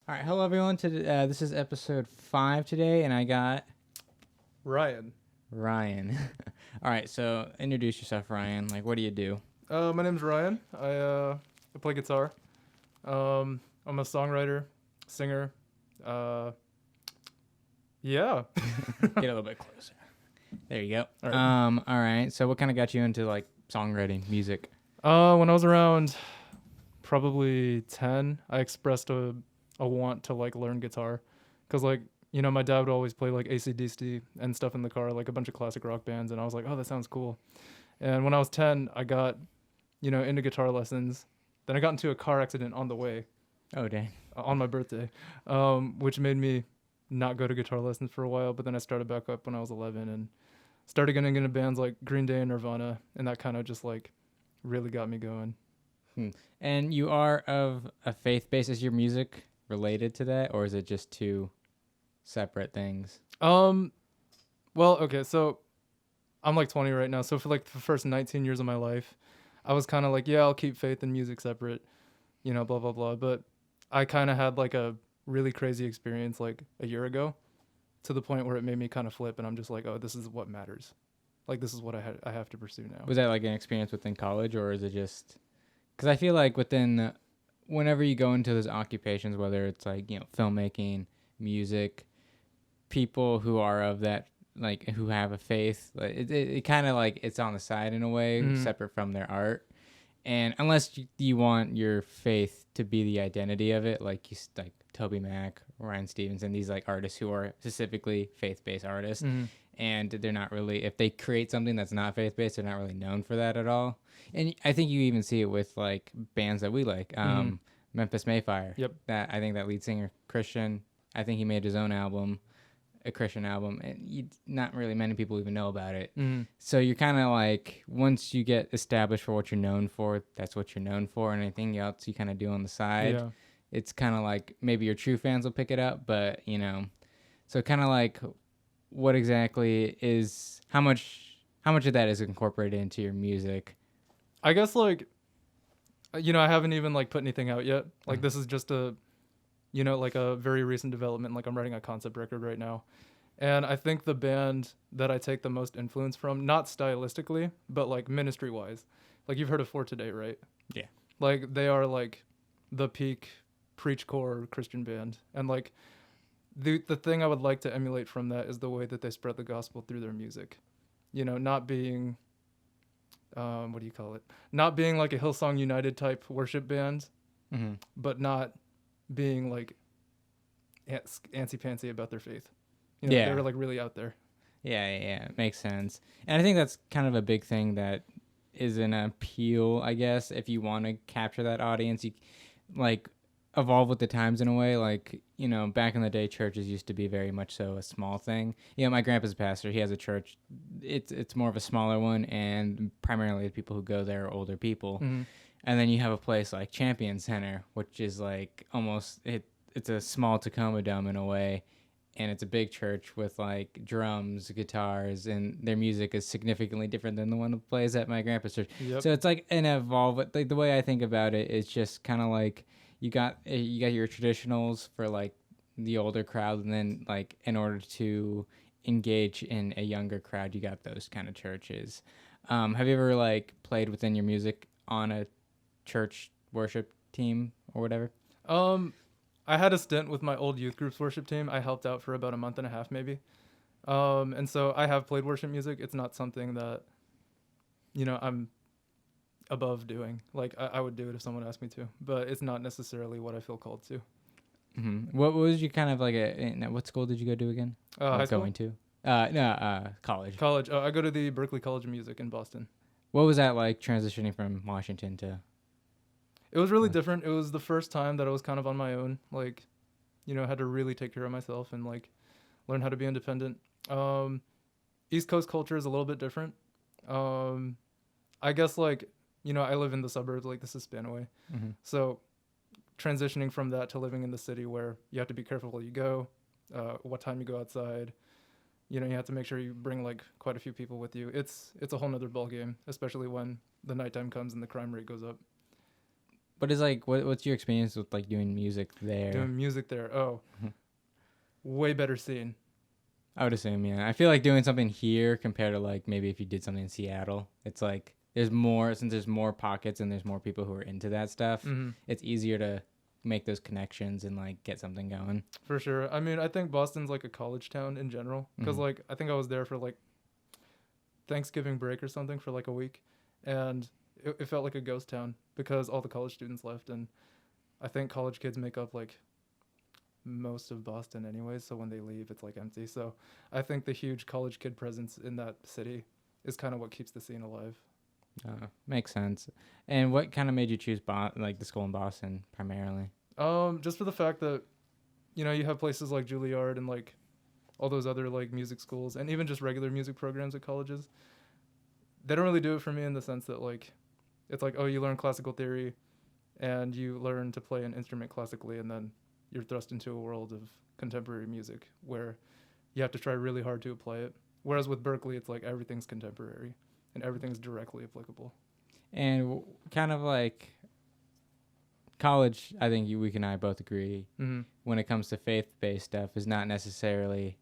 All right, hello everyone. This is episode 5 today, and I got Ryan. Ryan. All right, so introduce yourself, Ryan. Like, what do you do? My name's Ryan. I play guitar. I'm a songwriter, singer. Uh, yeah. Get a little bit closer. There you go. All right. All right. So, what kind of got you into like songwriting, music? When I was around probably 10, I expressed a want to like learn guitar, cause like my dad would always play like AC/DC and stuff in the car, like a bunch of classic rock bands, and I was like, oh, that sounds cool. And when I was 10, I got into guitar lessons. Then I got into a car accident on the way. Oh, dang. On my birthday, which made me not go to guitar lessons for a while. But then I started back up when I was 11 and started getting into bands like Green Day and Nirvana, and that kind of just like really got me going. And you are of a faith base. Is your music related to that, or is it just two separate things? Well, okay, so I'm like 20 right now. So for like the first 19 years of my life, I was kind of like, yeah, I'll keep faith and music separate, blah, blah, blah. But I kind of had like a really crazy experience like a year ago to the point where it made me kind of flip. And I'm just like, oh, this is what matters. Like, this is what I have to pursue now. Was that like an experience within college, or is it just... Because I feel like whenever you go into those occupations, whether it's like, filmmaking, music, people who are of that, like, who have a faith, like, it kind of like it's on the side in a way, separate from their art. And unless you want your faith to be the identity of it, like like Toby Mac, Ryan Stevenson, these like artists who are specifically faith-based artists, and they're not really, if they create something that's not faith-based, they're not really known for that at all. And I think you even see it with like bands that we like, Memphis Mayfire. Yep. That I think that lead singer Christian, I think he made his own album, a Christian album, and not really many people even know about it. So you're kind of like, once you get established for what you're known for, that's what you're known for, and anything else you kind of do on the side, it's kind of like maybe your true fans will pick it up, but so kind of like, what exactly is how much of that is incorporated into your music? I guess like, I haven't even like put anything out yet. Like this is just like a very recent development. Like I'm writing a concept record right now. And I think the band that I take the most influence from, not stylistically, but like ministry wise, like you've heard of For Today, right? Yeah. Like they are like the peak preachcore Christian band. And like the thing I would like to emulate from that is the way that they spread the gospel through their music. Not being, what do you call it? Not being like a Hillsong United type worship band, but not being like antsy-pantsy about their faith. They were like really out there. Yeah, makes sense. And I think that's kind of a big thing that is an appeal, I guess, if you want to capture that audience. You like evolve with the times in a way. Like, back in the day, churches used to be very much so a small thing. My grandpa's a pastor. He has a church. It's more of a smaller one, and primarily the people who go there are older people. And then you have a place like Champion Center, which is like almost it's a small Tacoma Dome in a way, and it's a big church with like drums, guitars, and their music is significantly different than the one who plays at my grandpa's church. Yep. So it's like an evolve. Like the way I think about it is just kind of like you got your traditionals for like the older crowd, and then like in order to engage in a younger crowd, you got those kind of churches. Have you ever like played within your music on a church worship team or whatever? I had a stint with my old youth group's worship team. I helped out for about a month and a half maybe. And so I have played worship music. It's not something that I'm above doing. Like I would do it if someone asked me to, but it's not necessarily what I feel called to. What was you kind of like what school did you go to again? High school? Going to college. College. I go to the Berklee College of Music in Boston. What was that like transitioning from Washington to? It was really different. It was the first time that I was kind of on my own. Like, had to really take care of myself and like learn how to be independent. East Coast culture is a little bit different. I guess like, I live in the suburbs, like this is Spanaway. So transitioning from that to living in the city where you have to be careful where you go, what time you go outside. You have to make sure you bring like quite a few people with you. It's a whole nother ball game, especially when the nighttime comes and the crime rate goes up. But it's like, what's your experience with like doing music there? Doing music there, oh, way better scene. I would assume, yeah. I feel like doing something here compared to like maybe if you did something in Seattle, it's like there's more, since there's more pockets and there's more people who are into that stuff. Hmm. It's easier to make those connections and like get something going. For sure. I mean, I think Boston's like a college town in general, because Mhm. like I think I was there for like Thanksgiving break or something for like a week, and it felt like a ghost town because all the college students left, and I think college kids make up like most of Boston anyways, so when they leave it's like empty. So I think the huge college kid presence in that city is kind of what keeps the scene alive. Makes sense. And what kind of made you choose like the school in Boston primarily? Just for the fact that, you know, you have places like Juilliard and like all those other like music schools and even just regular music programs at colleges. They don't really do it for me in the sense that like it's like, oh, you learn classical theory and you learn to play an instrument classically, and then you're thrust into a world of contemporary music where you have to try really hard to apply it. Whereas with Berkeley, it's like everything's contemporary and everything's directly applicable. And kind of like college, I think Week and I both agree Mm-hmm. when it comes to faith-based stuff is not necessarily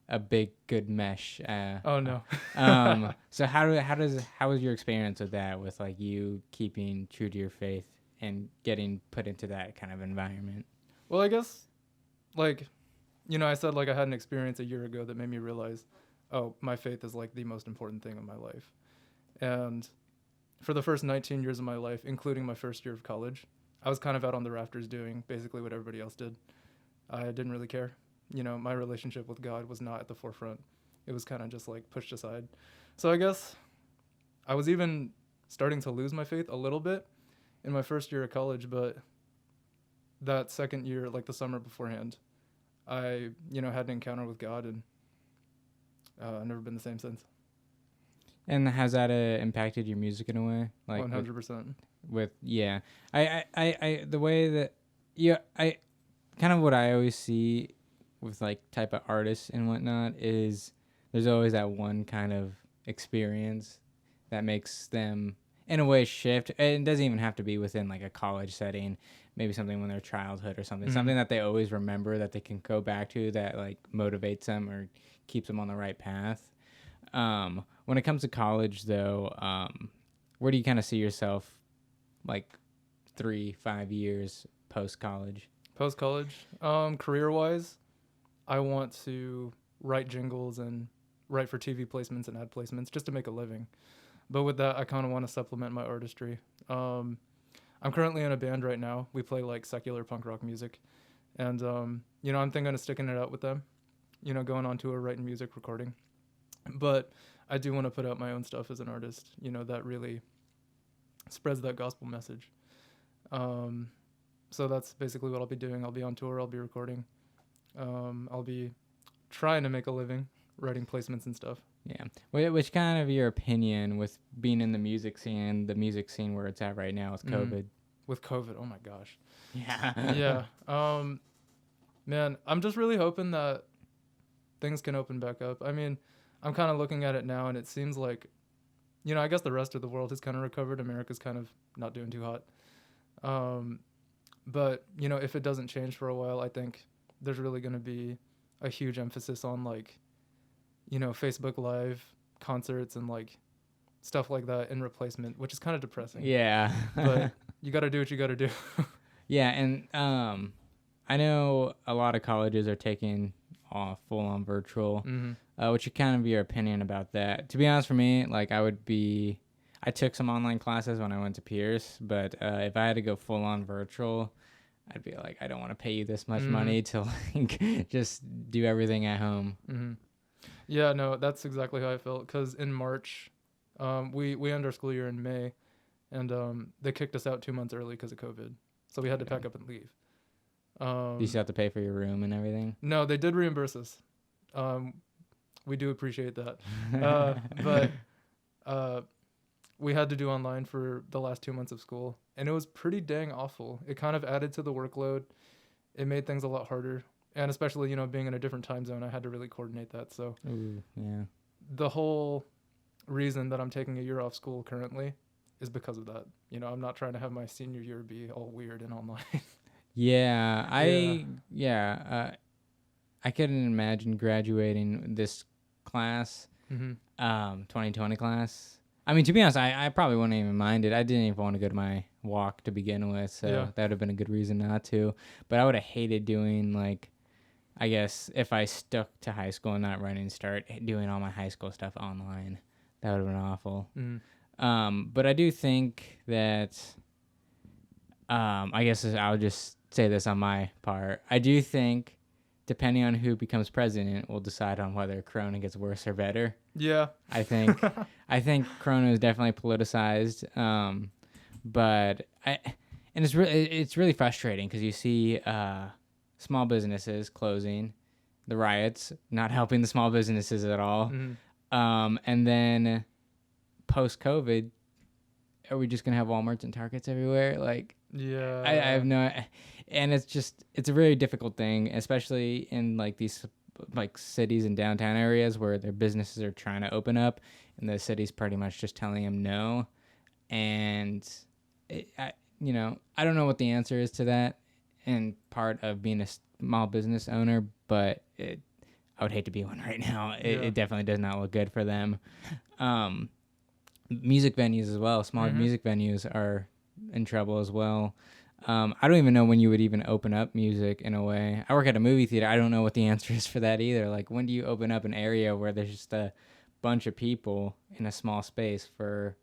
a big good mesh. Oh no. So how was your experience with that? With like you keeping true to your faith and getting put into that kind of environment? Well, I guess like, you know, I said like I had an experience a year ago that made me realize, oh, my faith is like the most important thing in my life. And for the first 19 years of my life, including my first year of college, I was kind of out on the rafters doing basically what everybody else did. I didn't really care. You know, my relationship with God was not at the forefront. It was kind of just like pushed aside. So I guess I was even starting to lose my faith a little bit in my first year of college, but that second year, like the summer beforehand, I, you know, had an encounter with God, and I've never been the same since. And has that impacted your music in a way? Like 100%. with yeah, I the way that yeah, I kind of what I always see with like type of artists and whatnot is there's always that one kind of experience that makes them in a way shift. And it doesn't even have to be within like a college setting, maybe something when they're childhood or something, Mhm. something that they always remember that they can go back to that like motivates them or keeps them on the right path. When it comes to college though, where do you kind of see yourself like 3-5 years post college? Post college, career wise, I want to write jingles and write for TV placements and ad placements just to make a living. But with that, I kind of want to supplement my artistry. I'm currently in a band right now. We play like secular punk rock music, and you know, I'm thinking of sticking it out with them. You know, going on tour, writing music, recording. But I do want to put out my own stuff as an artist. You know, that really spreads that gospel message. So that's basically what I'll be doing. I'll be on tour. I'll be recording. I'll be trying to make a living writing placements and stuff. Yeah. Which kind of your opinion with being in the music scene where it's at right now with COVID? With COVID, oh my gosh. Yeah. Yeah. Man, I'm just really hoping that things can open back up. I mean, I'm kind of looking at it now, and it seems like, you know, I guess the rest of the world has kind of recovered. America's kind of not doing too hot. But, you know, if it doesn't change for a while, I think there's really going to be a huge emphasis on, like, you know, Facebook Live concerts and, like, stuff like that in replacement, which is kind of depressing. Yeah. But you got to do what you got to do. Yeah, and I know a lot of colleges are taking full on virtual. What's kind of your opinion about that? To be honest, for me, like I took some online classes when I went to Pierce, but if I had to go full on virtual, I'd be like, I don't want to pay you this much money to like just do everything at home. Yeah, no, that's exactly how I felt. Because in March, we end our school year in May, and they kicked us out 2 months early because of COVID. So we had to pack up and leave. Do you still have to pay for your room and everything? No, they did reimburse us. We do appreciate that. But we had to do online for the last 2 months of school, and it was pretty dang awful. It kind of added to the workload. It made things a lot harder. And especially, you know, being in a different time zone, I had to really coordinate that. So Ooh, yeah. the whole reason that I'm taking a year off school currently is because of that. You know, I'm not trying to have my senior year be all weird and online. Yeah, Yeah. I couldn't imagine graduating this class, Mm-hmm. 2020 class. I mean, to be honest, I probably wouldn't even mind it. I didn't even want to go to my walk to begin with, Yeah. so that would have been a good reason not to. But I would have hated doing like, I guess if I stuck to high school and not running, start doing all my high school stuff online. That would have been awful. Mm-hmm. But I do think that, I guess I'll just say this on my part. I do think, depending on who becomes president, will decide on whether Corona gets worse or better. Yeah. I think, I think Corona is definitely politicized. But and it's really frustrating because you see small businesses closing, the riots not helping the small businesses at all. Mm-hmm. And then post COVID, are we just gonna have Walmarts and Targets everywhere? Like, Yeah. I have no, and it's a really difficult thing, especially in like these like cities and downtown areas where their businesses are trying to open up, and the city's pretty much just telling them no, and I don't know what the answer is to that, and part of being a small business owner, but I would hate to be one right now. Yeah. It definitely does not look good for them. Music venues as well. Small Mm-hmm. music venues are in trouble as well. I don't even know when you would even open up music in a way. I work at a movie theater. I don't know what the answer is for that either. Like, when do you open up an area where there's just a bunch of people in a small space for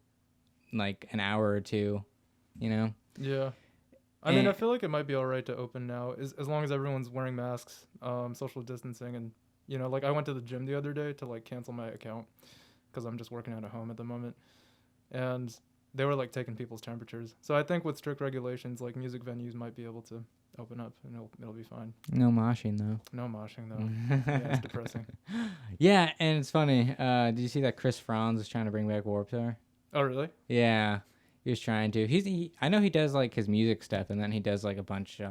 like an hour or two, you know? Yeah. I mean, I feel like it might be all right to open now, as long as everyone's wearing masks, social distancing, and you know, like I went to the gym the other day to like cancel my account because I'm just working out at home at the moment, and they were like taking people's temperatures. So I think with strict regulations, like music venues might be able to open up and it'll be fine. No moshing though. No moshing though. Yeah, it's depressing. Yeah, and it's funny. Did you see that Chris Franz is trying to bring back Warped Tour? Oh really? Yeah, he was trying to. I know he does like his music stuff, and then he does like a bunch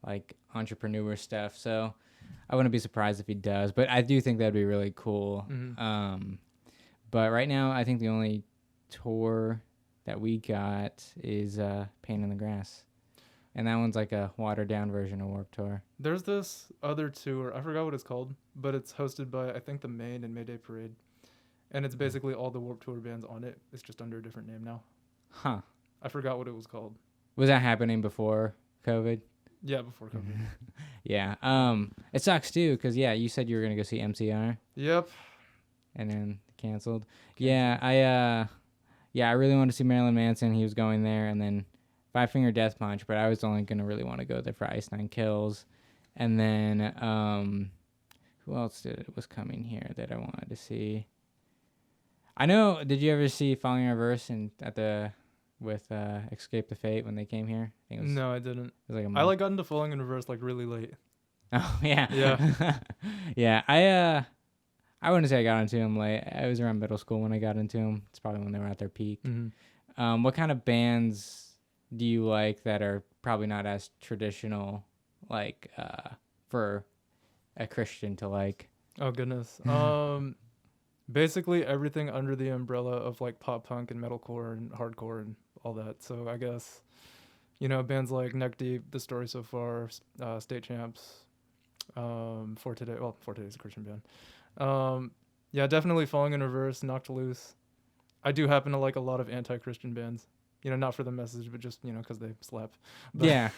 like entrepreneur stuff. So I wouldn't be surprised if he does, but I do think that'd be really cool. Mm-hmm. But right now, I think the only tour that we got is Pain in the Grass, and that one's like a watered down version of Warped Tour. There's this other tour. I forgot what it's called, but it's hosted by I think the Maine and Mayday Parade, and it's basically all the Warped Tour bands on it. It's just under a different name now. Huh. I forgot what it was called. Was that happening before COVID? Yeah, before COVID. Yeah. It sucks too, because yeah, you said you were gonna go see MCR, Yep. and then canceled. Yeah, I really wanted to see Marilyn Manson. He was going there, and then Five Finger Death Punch, but I was only gonna really want to go there for Ice Nine Kills, and then who else was coming here that I wanted to see? I know. Did you ever see Falling in Reverse with Escape the Fate when they came here? I think No, I didn't. it was like a I month. like got into Falling in Reverse like really late. Oh yeah. Yeah. Yeah. I wouldn't say I got into him late. I was around middle school when I got into him. It's probably when they were at their peak. Mm-hmm. What kind of bands do you like that are probably not as traditional, like for a Christian to like? Oh goodness. Basically everything under the umbrella of like pop punk and metalcore and hardcore and all that. So I guess, you know, bands like Neck Deep, The Story So Far, State Champs, For Today. Well, For Today's a Christian band. Yeah, definitely Falling in Reverse, Knocked Loose. I do happen to like a lot of anti-Christian bands. You know, not for the message, but just, you know, because they slap. But Yeah.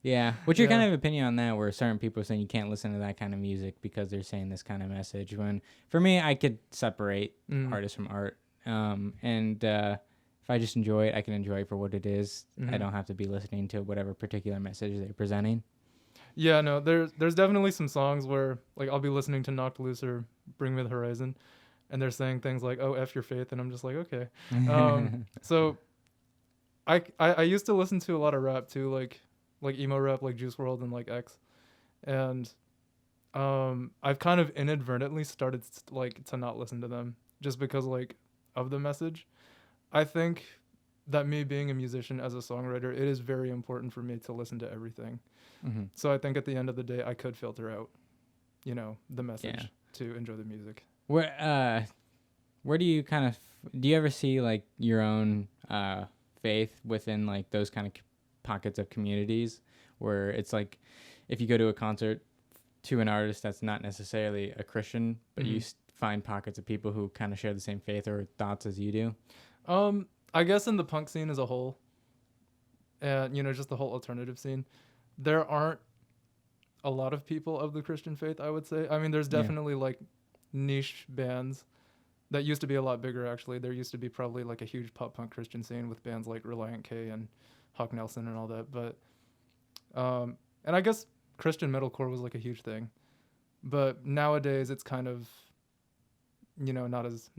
Yeah. What's your Yeah. kind of opinion on that, where certain people are saying you can't listen to that kind of music because they're saying this kind of message? When, for me, I could separate artist from art. If I just enjoy it, I can enjoy it for what it is. I don't have to be listening to whatever particular message they're presenting. Yeah, no, there's definitely some songs where like I'll be listening to Knocked Loose or Bring Me the Horizon, and they're saying things like, "Oh, F your faith," and I'm just like, okay. So I used to listen to a lot of rap too, like emo rap, like Juice WRLD and like X, and I've kind of inadvertently started like to not listen to them just because like of the message. I think that me being a musician as a songwriter, it is very important for me to listen to everything. So I think at the end of the day, I could filter out, you know, the message to enjoy the music. What where do you kind of do you ever see like your own faith within like those kind of pockets of communities where it's like if you go to a concert to an artist that's not necessarily a Christian, but you find pockets of people who kind of share the same faith or thoughts as you do? I guess in the punk scene as a whole, and just the whole alternative scene, there aren't a lot of people of the Christian faith, I would say. I mean, there's definitely like niche bands that used to be a lot bigger, actually. There used to be probably like a huge pop punk Christian scene with bands like Reliant K and Hawk Nelson and all that. But, and I guess Christian metalcore was like a huge thing. But nowadays it's kind of, not as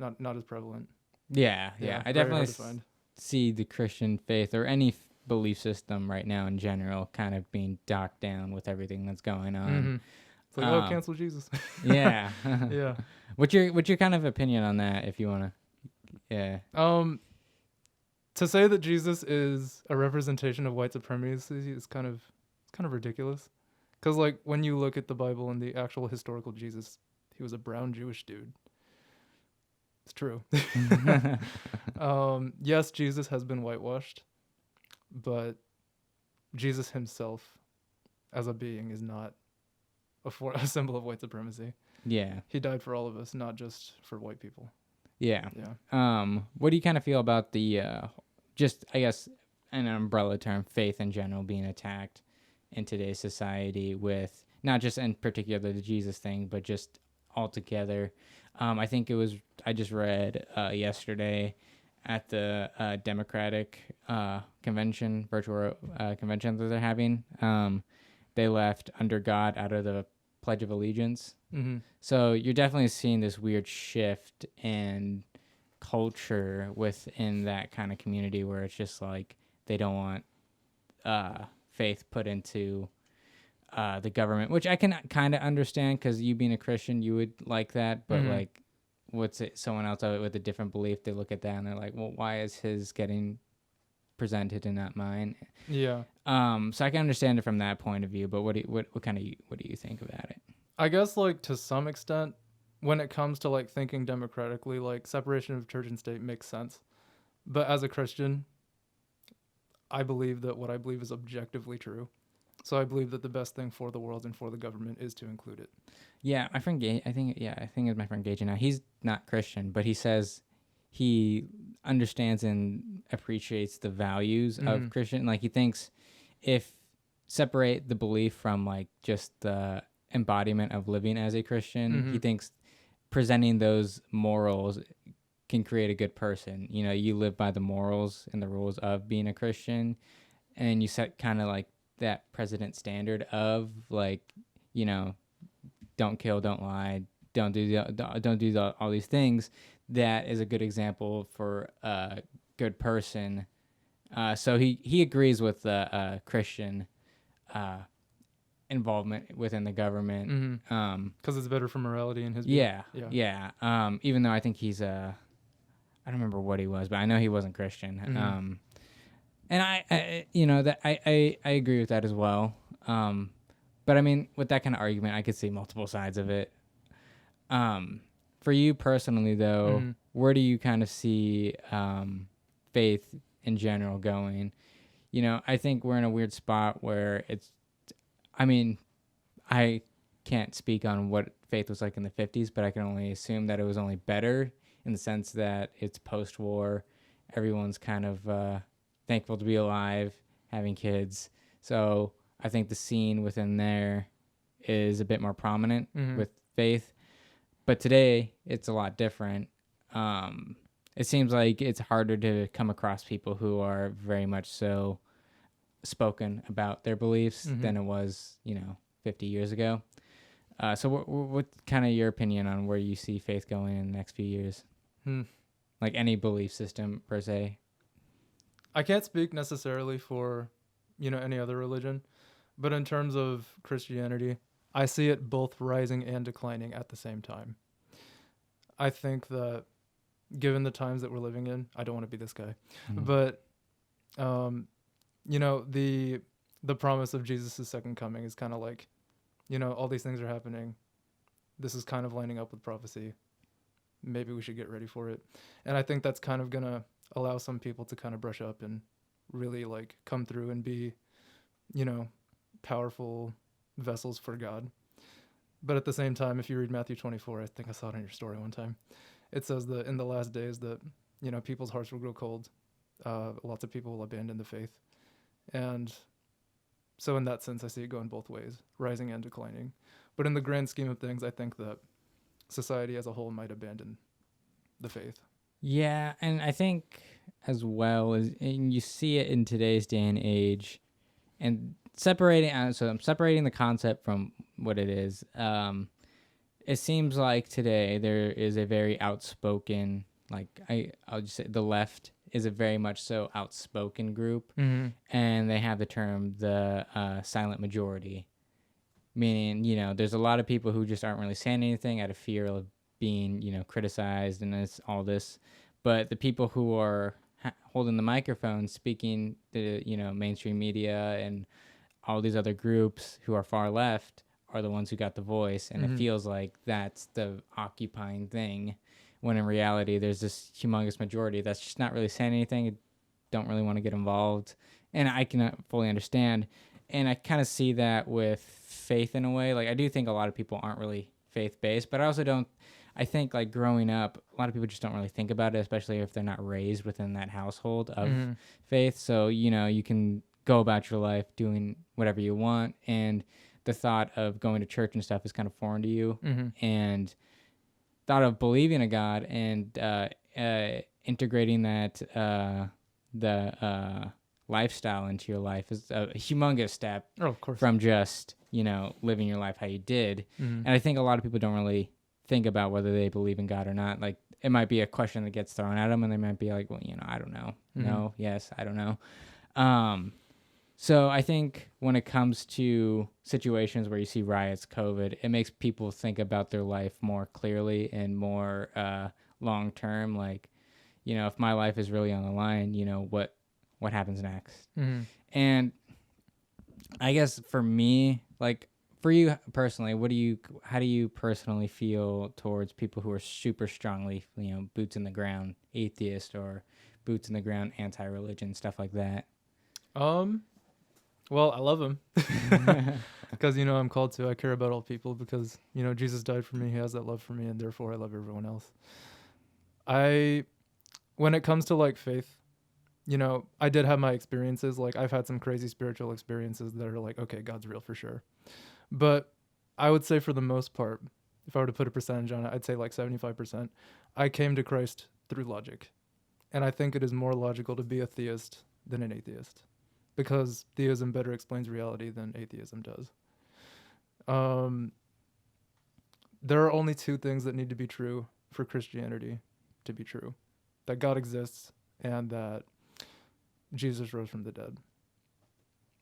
prevalent. Yeah. I very hard definitely to find. see the Christian faith or any belief system right now in general kind of being docked down with everything that's going on. It's like, cancel Jesus. Yeah. Yeah. What's your kind of opinion on that, if you want to? Yeah. To say that Jesus is a representation of white supremacy is kind of ridiculous, because like when you look at the Bible and the actual historical Jesus, he was a brown Jewish dude. It's true. Yes, Jesus has been whitewashed, but Jesus himself as a being is not a symbol of white supremacy. Yeah. He died for all of us, not just for white people. Yeah. Yeah. What do you kind of feel about the just I guess an umbrella term, faith in general being attacked in today's society with not just in particular the Jesus thing, but just altogether? I think I just read yesterday at the Democratic convention, virtual convention that they're having. They left under God out of the Pledge of Allegiance. Mm-hmm. So you're definitely seeing this weird shift in culture within that kind of community where it's just like they don't want faith put into the government, which I can kind of understand because you being a Christian, you would like that. But like, what's it? Someone else with a different belief, they look at that and they're like, well, why is his getting presented and not mine? Yeah. So I can understand it from that point of view. But what do you think about it? I guess like to some extent, when it comes to like thinking democratically, like separation of church and state makes sense. But as a Christian, I believe that what I believe is objectively true. So I believe that the best thing for the world and for the government is to include it. Yeah, my friend I think it's my friend Gage now. He's not Christian, but he says he understands and appreciates the values of Christian. Like he thinks if separate the belief from like just the embodiment of living as a Christian, he thinks presenting those morals can create a good person. You live by the morals and the rules of being a Christian, and you set kind of like that president standard of like, don't kill, don't lie, don't do all these things. That is a good example for a good person. So he agrees with the Christian involvement within the government. Because it's better for morality in his view. Yeah. Even though I think he's I don't remember what he was, but I know he wasn't Christian. And I agree with that as well. But I mean, with that kind of argument, I could see multiple sides of it. For you personally, though, where do you kind of see faith in general going? I think we're in a weird spot where I can't speak on what faith was like in the 50s, but I can only assume that it was only better in the sense that it's post-war. Everyone's kind of thankful to be alive, having kids. So I think the scene within there is a bit more prominent with faith. But today, it's a lot different. It seems like it's harder to come across people who are very much so spoken about their beliefs than it was, 50 years ago. So what kind of your opinion on where you see faith going in the next few years? Like any belief system per se? I can't speak necessarily for, any other religion, but in terms of Christianity, I see it both rising and declining at the same time. I think that given the times that we're living in, I don't want to be this guy, but, the promise of Jesus' second coming is kind of like, all these things are happening. This is kind of lining up with prophecy. maybe we should get ready for it. And I think that's kind of gonna allow some people to kind of brush up and really like come through and be, you know, powerful vessels for God. But at the same time, if you read Matthew 24, I think I saw it in your story one time, it says that in the last days that, you know, people's hearts will grow cold. Lots of people will abandon the faith. And so in that sense, I see it going both ways, rising and declining. But in the grand scheme of things, I think that society as a whole might abandon the faith. Yeah, and I think as well as, and you see it in today's day and age, and separating. So I'm separating the concept from what it is. It seems like today there is a very outspoken, like I'll just say the left is a very much so outspoken group, and they have the term the silent majority, meaning, you know, there's a lot of people who just aren't really saying anything out of fear of being, you know, criticized and all this, but the people who are holding the microphone, speaking to, you know, mainstream media and all these other groups who are far left are the ones who got the voice, and it feels like that's the occupying thing, when in reality there's this humongous majority that's just not really saying anything, don't really want to get involved, and I can fully understand. And I kind of see that with faith in a way. Like, I do think a lot of people aren't really faith-based, but I also don't, I think, like, growing up, a lot of people just don't really think about it, especially if they're not raised within that household of faith. So, you know, you can go about your life doing whatever you want, and the thought of going to church and stuff is kind of foreign to you. And thought of believing in God and integrating that the lifestyle into your life is a humongous step from just, you know, living your life how you did. And I think a lot of people don't really think about whether they believe in God or not. Like, it might be a question that gets thrown at them, and they might be like, well, you know, I don't know. No, yes, I don't know. So I think when it comes to situations where you see riots, COVID, it makes people think about their life more clearly and more long term. Like, you know, if my life is really on the line, you know, what happens next? And I guess for me, like, for you personally, how do you personally feel towards people who are super strongly, you know, boots in the ground atheist or boots in the ground anti-religion, stuff like that? Well, I love him because, you know, I'm called to. I care about all people because, you know, Jesus died for me. He has that love for me, and therefore I love everyone else. When it comes to like faith, you know, I did have my experiences. Like, I've had some crazy spiritual experiences that are like, okay, God's real for sure. But I would say for the most part, if I were to put a percentage on it, I'd say like 75%. I came to Christ through logic. And I think it is more logical to be a theist than an atheist, because theism better explains reality than atheism does. There are only two things that need to be true for Christianity to be true: that God exists and that Jesus rose from the dead.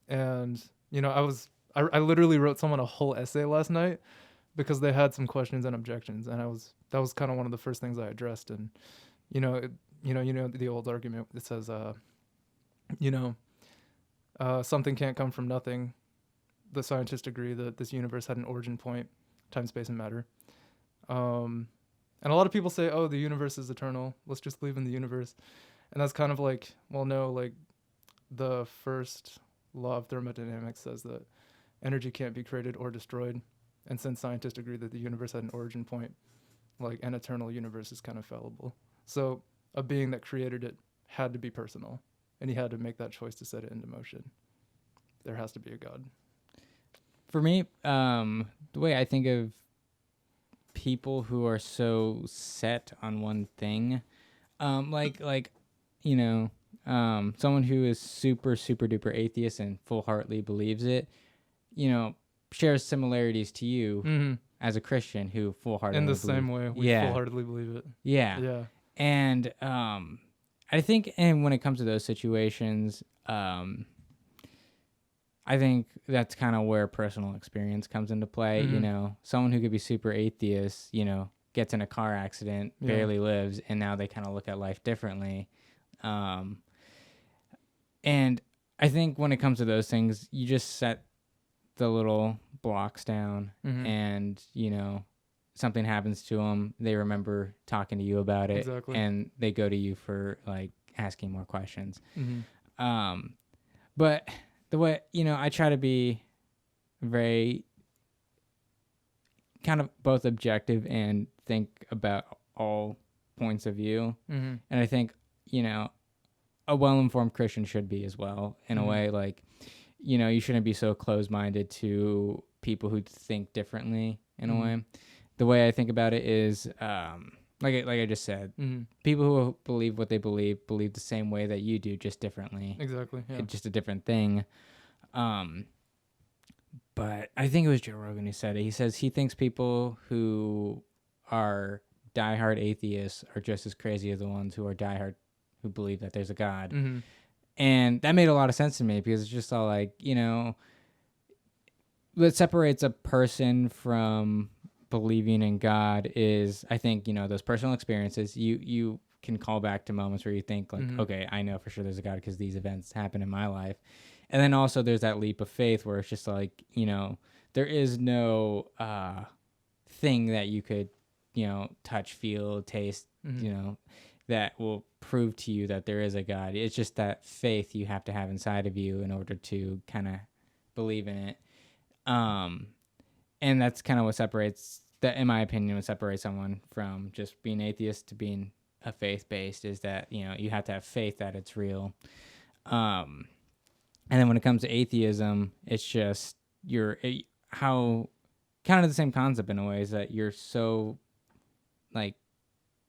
And, you know, I literally wrote someone a whole essay last night because they had some questions and objections, and that was kind of one of the first things I addressed. And, you know, the old argument that says, something can't come from nothing. The scientists agree that this universe had an origin point, time, space, and matter. And a lot of people say, oh, the universe is eternal. Let's just believe in the universe. And that's kind of like, well, no, like, the first law of thermodynamics says that energy can't be created or destroyed. And since scientists agree that the universe had an origin point, like, an eternal universe is kind of fallible. So a being that created it had to be personal, and he had to make that choice to set it into motion. There has to be a God. For me, the way I think of people who are so set on one thing, you know, someone who is super, super duper atheist and full-heartedly believes it, you know, shares similarities to you as a Christian who full-heartedly in the same way we full-heartedly believe it. Yeah. And I think, and when it comes to those situations, I think that's kind of where personal experience comes into play. You know, someone who could be super atheist, you know, gets in a car accident, barely lives, and now they kind of look at life differently. And I think when it comes to those things, you just set the little blocks down and, you know, something happens to them, they remember talking to you about it, Exactly. and they go to you for like asking more questions. Mm-hmm. Um, but the way, I try to be very kind of both objective and think about all points of view. Mm-hmm. And I think, a well-informed Christian should be as well, in a Mm-hmm. way. Like, you shouldn't be so closed-minded to people who think differently, in a Mm-hmm. way. The way I think about it is, like I just said, Mm-hmm. people who believe what they believe the same way that you do, just differently. Exactly. Yeah. It's just a different thing. But I think it was Joe Rogan who said it. He says he thinks people who are diehard atheists are just as crazy as the ones who are diehard who believe that there's a God. Mm-hmm. And that made a lot of sense to me because it's just all like, what separates a person from believing in God is, I think, those personal experiences. You can call back to moments where you think like, Mm-hmm. okay, I know for sure there's a God because these events happen in my life. And then also there's that leap of faith where it's just like, there is no thing that you could, touch, feel, taste, Mm-hmm. that will prove to you that there is a God. It's just that faith you have to have inside of you in order to kind of believe in it. And that's kind of what separates that, in my opinion, what separates someone from just being atheist to being a faith-based is that, you have to have faith that it's real. And then when it comes to atheism, it's just how kind of the same concept in a way is that you're so like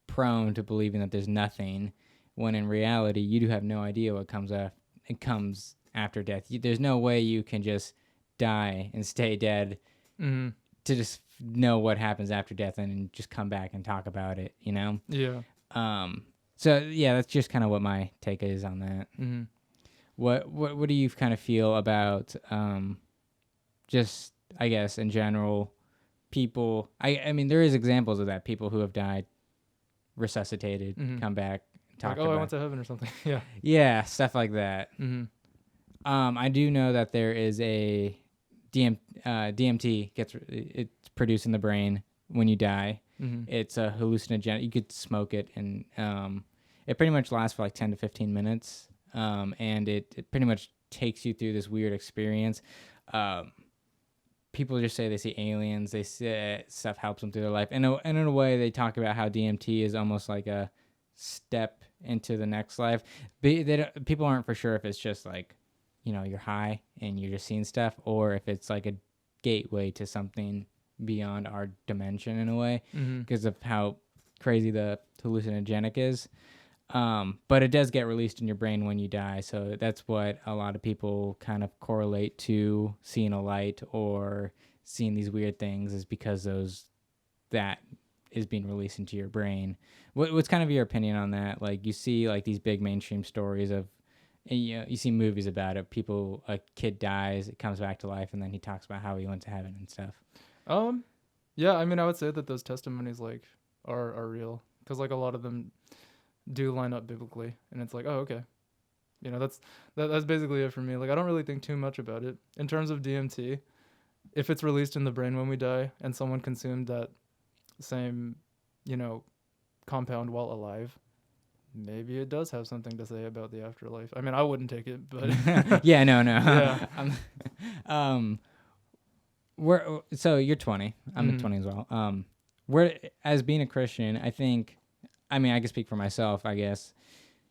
prone to believing that there's nothing when in reality you do have no idea what comes after death. There's no way you can just die and stay dead Mm-hmm. to just know what happens after death and just come back and talk about it, Yeah. So yeah, that's just kind of what my take is on that. Mm-hmm. What do you kind of feel about just, I guess, in general, people? I mean, there is examples of that. People who have died, resuscitated, Mm-hmm. come back, talk Like, oh, I went to heaven or something. Yeah. yeah, stuff like that. Mm-hmm. I do know that there is a DMT it's produced in the brain when you die. Mm-hmm. It's a hallucinogen. You could smoke it, and it pretty much lasts for like 10 to 15 minutes. And it pretty much takes you through this weird experience. People just say they see aliens. They say stuff helps them through their life. And in a way, they talk about how DMT is almost like a step into the next life. People aren't for sure if it's just like, you're high and you're just seeing stuff, or if it's like a gateway to something beyond our dimension in a way, Mm-hmm. because of how crazy the hallucinogenic is. But it does get released in your brain when you die. So that's what a lot of people kind of correlate to seeing a light or seeing these weird things, is because that is being released into your brain. What's kind of your opinion on that? Like, you see like these big mainstream stories of, you see movies about it. A kid dies, it comes back to life, and then he talks about how he went to heaven and stuff. Yeah, I mean, I would say that those testimonies like are real, because like a lot of them do line up biblically, and it's like, oh, okay, that's basically it for me. Like, I don't really think too much about it in terms of DMT. If it's released in the brain when we die and someone consumed that same, compound while alive, maybe it does have something to say about the afterlife. I mean, I wouldn't take it, but Yeah, no. Yeah. So you're 20. I'm Mhm. 20 as well. We're as being a Christian, I think. I mean, I can speak for myself. I guess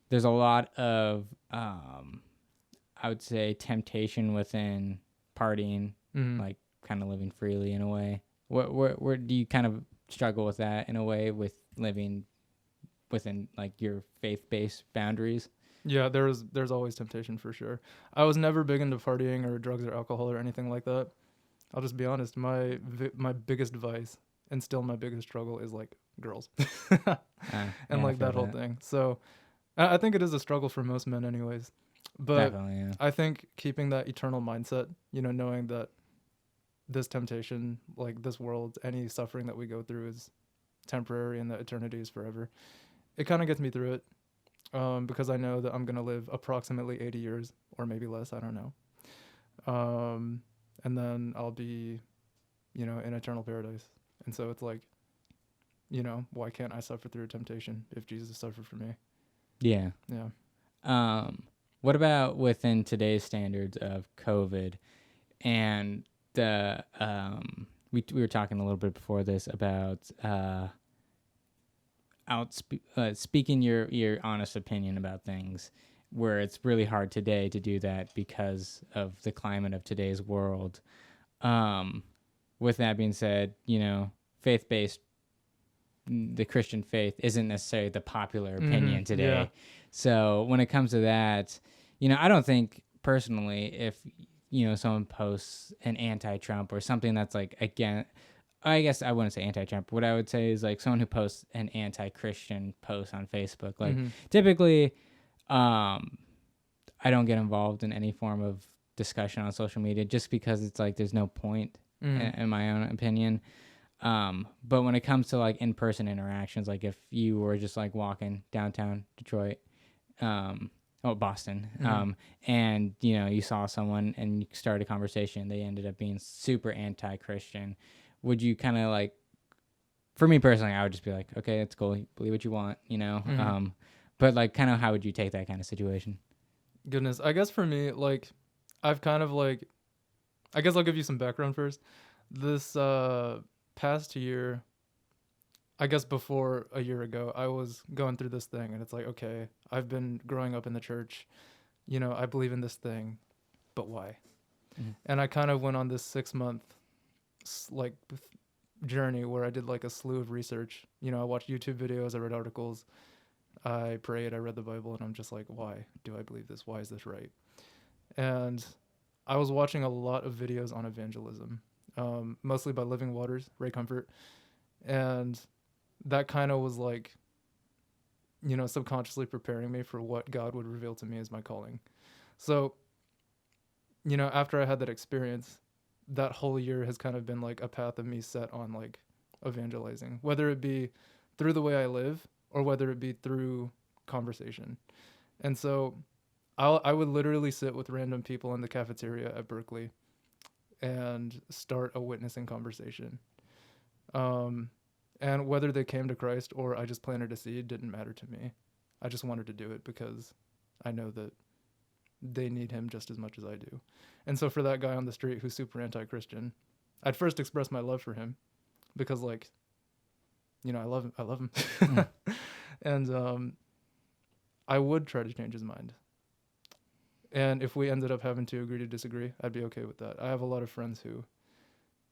there's a lot of, I would say, temptation within partying, Mhm. like kind of living freely in a way. Where do you kind of struggle with that in a way, with living within like your faith-based boundaries? Yeah, there's always temptation for sure. I was never big into partying or drugs or alcohol or anything like that. I'll just be honest. My biggest vice and still my biggest struggle is like girls, and Yeah, like I feel that whole thing. So I think it is a struggle for most men, anyways. But Definitely, yeah. I think keeping that eternal mindset, knowing that this temptation, like this world, any suffering that we go through is temporary and that eternity is forever. It kind of gets me through it, because I know that I'm gonna live approximately 80 years or maybe less. I don't know. And then I'll be, in eternal paradise. And so it's like why can't I suffer through temptation if Jesus suffered for me? Yeah. Yeah. What about within today's standards of COVID and the we were talking a little bit before this about speaking your honest opinion about things, where it's really hard today to do that because of the climate of today's world. With that being said, faith-based, the Christian faith isn't necessarily the popular opinion today. Yeah. So when it comes to that, I don't think personally if someone posts an anti-Trump or something that's like, again, I guess I wouldn't say anti-Trump. What I would say is like someone who posts an anti-Christian post on Facebook. Like typically, I don't get involved in any form of discussion on social media just because it's like there's no point in my own opinion. But when it comes to like in-person interactions, like if you were just like walking downtown Detroit, Boston, and you saw someone and you started a conversation, they ended up being super anti-Christian. Would you kind of like, for me personally, I would just be like, okay, it's cool, believe what you want, but like kind of how would you take that kind of situation? Goodness, I guess for me, like, I've kind of like, I guess I'll give you some background first. This past year, I guess before a year ago, I was going through this thing, and it's like, okay, I've been growing up in the church, I believe in this thing, but why? And I kind of went on this 6-month like journey where I did like a slew of research. I watched YouTube videos, I read articles, I prayed, I read the Bible, and I'm just like, why do I believe this? Why is this right? And I was watching a lot of videos on evangelism, mostly by Living Waters, Ray Comfort, and that kind of was like, subconsciously preparing me for what God would reveal to me as my calling. So, after I had that experience, that whole year has kind of been like a path of me set on like evangelizing, whether it be through the way I live or whether it be through conversation. And so I would literally sit with random people in the cafeteria at Berkeley and start a witnessing conversation. And whether they came to Christ or I just planted a seed didn't matter to me. I just wanted to do it because I know that they need him just as much as I do. And so for that guy on the street who's super anti-Christian, I'd first express my love for him because like, I love him. And I would try to change his mind. And if we ended up having to agree to disagree, I'd be okay with that. I have a lot of friends who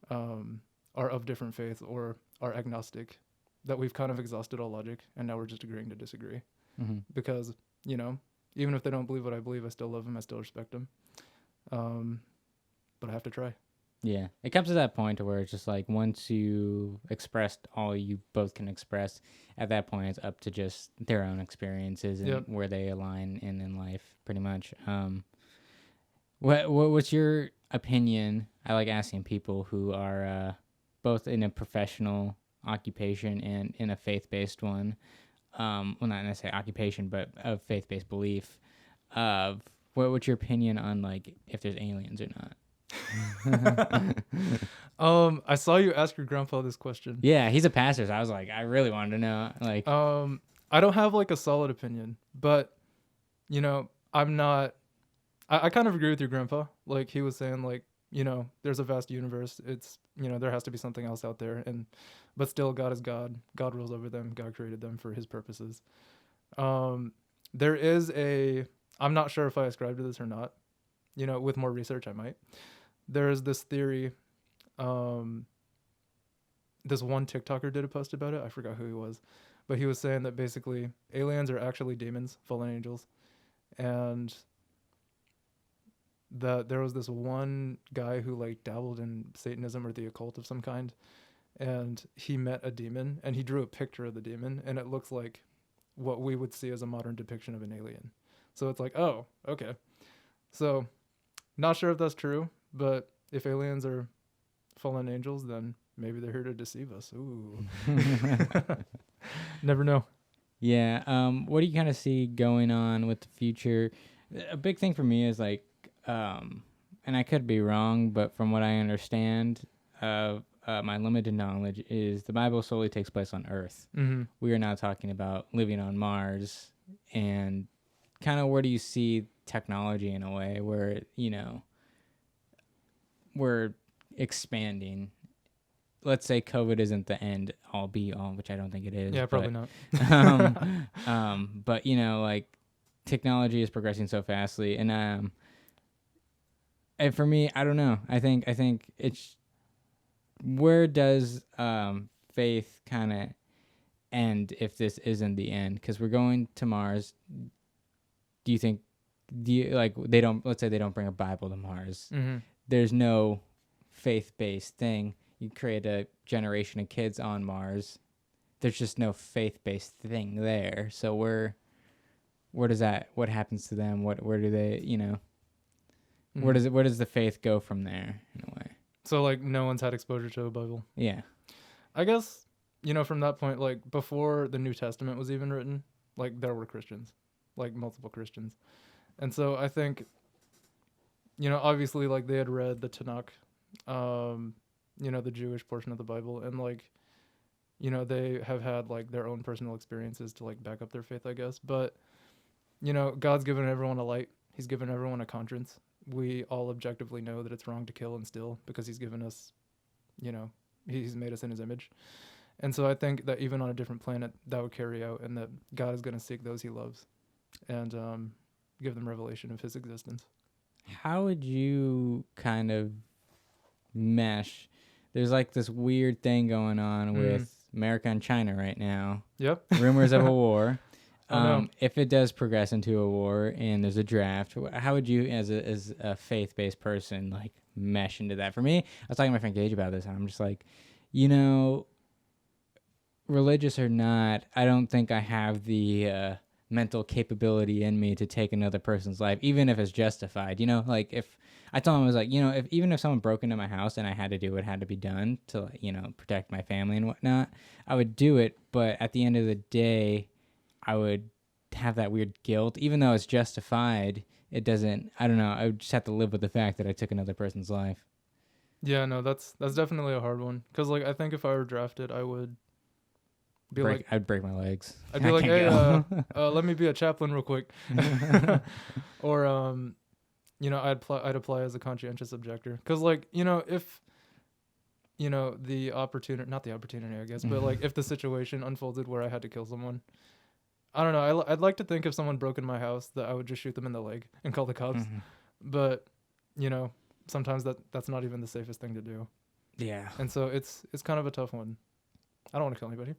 are of different faiths or are agnostic, that we've kind of exhausted all logic and now we're just agreeing to disagree. Because, even if they don't believe what I believe, I still love them, I still respect them. But I have to try. Yeah. It comes to that point where it's just like once you expressed all you both can express, at that point it's up to just their own experiences and where they align in life, pretty much. What's your opinion? I like asking people who are both in a professional occupation and in a faith-based one. Well, not necessarily occupation, but a faith-based belief. What's your opinion on like if there's aliens or not? I saw you ask your grandpa this question. Yeah, he's a pastor, so I was like, I really wanted to know. Like, I don't have like a solid opinion, but I'm not. I kind of agree with your grandpa. Like he was saying, like there's a vast universe. It's there has to be something else out there, but still, God is God. God rules over them. God created them for His purposes. There is I'm not sure if I ascribe to this or not. With more research, I might. There is this theory. This one TikToker did a post about it. I forgot who he was, but he was saying that basically aliens are actually demons, fallen angels, and that there was this one guy who like dabbled in Satanism or the occult of some kind, and he met a demon and he drew a picture of the demon, and it looks like what we would see as a modern depiction of an alien. So it's like, oh, okay. So not sure if that's true, but if aliens are fallen angels, then maybe they're here to deceive us. Ooh. Never know. Yeah. What do you kind of see going on with the future? A big thing for me is like, and I could be wrong, but from what I understand, my limited knowledge is the Bible solely takes place on Earth. Mm-hmm. We are now talking about living on Mars, and kind of where do you see technology in a way where, we're expanding. Let's say COVID isn't the end all be all, which I don't think it is. Yeah, probably not. But like technology is progressing so fastly, and for me, I don't know. I think it's, where does faith kind of end if this isn't the end? Because we're going to Mars. Do you like, they don't, let's say they don't bring a Bible to Mars. Mm-hmm. There's no faith-based thing. You create a generation of kids on Mars. There's just no faith-based thing there. So where does that, what happens to them? Where do they, Mm-hmm. where does the faith go from there in a way? So like no one's had exposure to a Bible. Yeah. I guess, from that point, like before the New Testament was even written, like there were Christians, like multiple Christians. And so I think, obviously like they had read the Tanakh, the Jewish portion of the Bible, and like, they have had like their own personal experiences to like back up their faith, I guess. But, God's given everyone a light. He's given everyone a conscience. We all objectively know that it's wrong to kill and steal because he's given us, he's made us in his image. And so I think that even on a different planet, that would carry out, and that God is going to seek those he loves and give them revelation of his existence. How would you kind of mesh? There's like this weird thing going on with America and China right now. Yep. Rumors of a war. Oh, no. If it does progress into a war and there's a draft, how would you, as a faith-based person, like mesh into that? For me, I was talking to my friend Gage about this, and I'm just like, religious or not, I don't think I have the mental capability in me to take another person's life, even if it's justified. Like if I told him, I was like, even if someone broke into my house and I had to do what had to be done to, protect my family and whatnot, I would do it. But at the end of the day, I would have that weird guilt, even though it's justified. It doesn't, I don't know. I would just have to live with the fact that I took another person's life. Yeah, no, that's definitely a hard one. Cause like, I think if I were drafted, I would be I'd break my legs. I'd be like, hey, let me be a chaplain real quick. Or, I'd apply as a conscientious objector. Cause like, if, the opportunity, not the opportunity, I guess, but like if the situation unfolded where I had to kill someone, I don't know. I'd like to think if someone broke in my house that I would just shoot them in the leg and call the cops. Mm-hmm. But, sometimes that's not even the safest thing to do. Yeah. And so it's kind of a tough one. I don't want to kill anybody.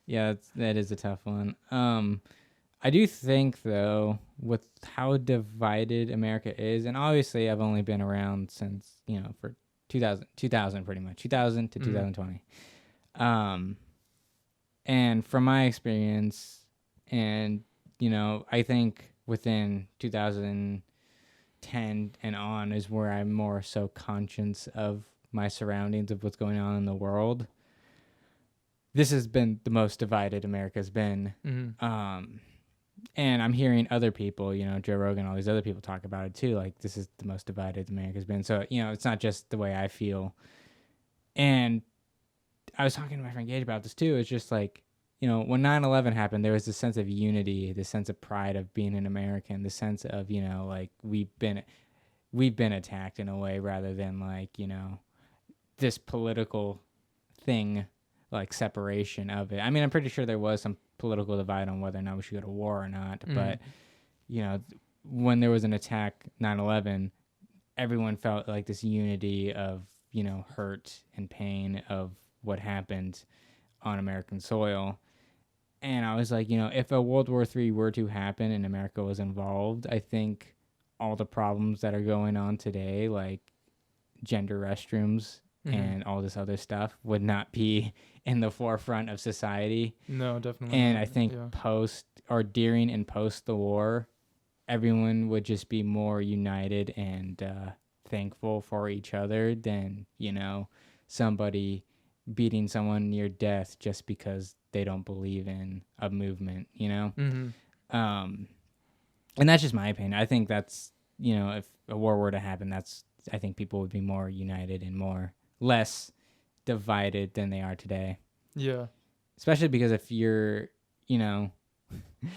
Yeah. That is a tough one. I do think though, with how divided America is, and obviously I've only been around since, for 2000 pretty much, 2000 to 2020. And from my experience, and, I think within 2010 and on is where I'm more so conscious of my surroundings, of what's going on in the world. This has been the most divided America's been. Mm-hmm. And I'm hearing other people, Joe Rogan, all these other people talk about it too. Like, this is the most divided America's been. So, it's not just the way I feel. And I was talking to my friend Gage about this too. It's just like, when 9/11 happened, there was this sense of unity, this sense of pride of being an American, the sense of, like we've been attacked in a way, rather than like, this political thing, like separation of it. I mean, I'm pretty sure there was some political divide on whether or not we should go to war or not. But, when there was an attack, 9/11, everyone felt like this unity of, hurt and pain of what happened on American soil. And I was like, if a World War III were to happen and America was involved, I think all the problems that are going on today, like gender restrooms and all this other stuff, would not be in the forefront of society. No, definitely And not. I think during and post the war, everyone would just be more united and thankful for each other than, somebody beating someone near death just because they don't believe in a movement, And that's just my opinion. I think that's, if a war were to happen, I think people would be more united and more less divided than they are today. Yeah. Especially because if you're,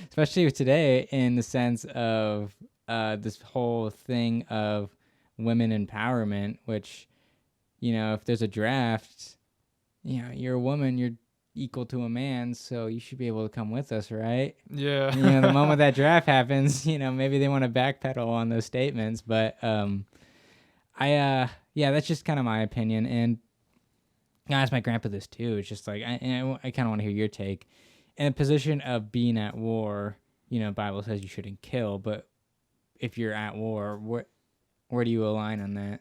especially today in the sense of this whole thing of women empowerment, which, if there's a draft, you're a woman, you're equal to a man, so you should be able to come with us, right? Yeah. The moment that draft happens, maybe they want to backpedal on those statements, but that's just kind of my opinion. And I asked my grandpa this too. It's just like I kind of want to hear your take. In a position of being at war, Bible says you shouldn't kill, but if you're at war, where do you align on that?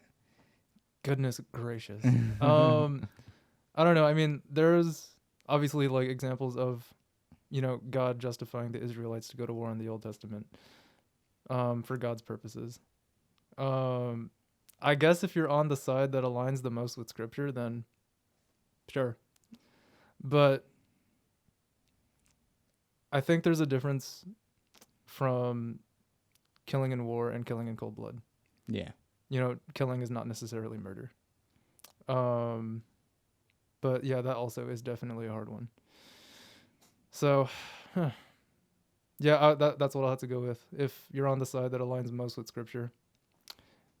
Goodness gracious. I don't know. I mean, there's obviously like examples of, God justifying the Israelites to go to war in the Old Testament, for God's purposes. I guess if you're on the side that aligns the most with Scripture, then sure. But I think there's a difference from killing in war and killing in cold blood. Yeah. Killing is not necessarily murder. But yeah, that also is definitely a hard one. So, yeah, that's what I'll have to go with. If you're on the side that aligns most with Scripture,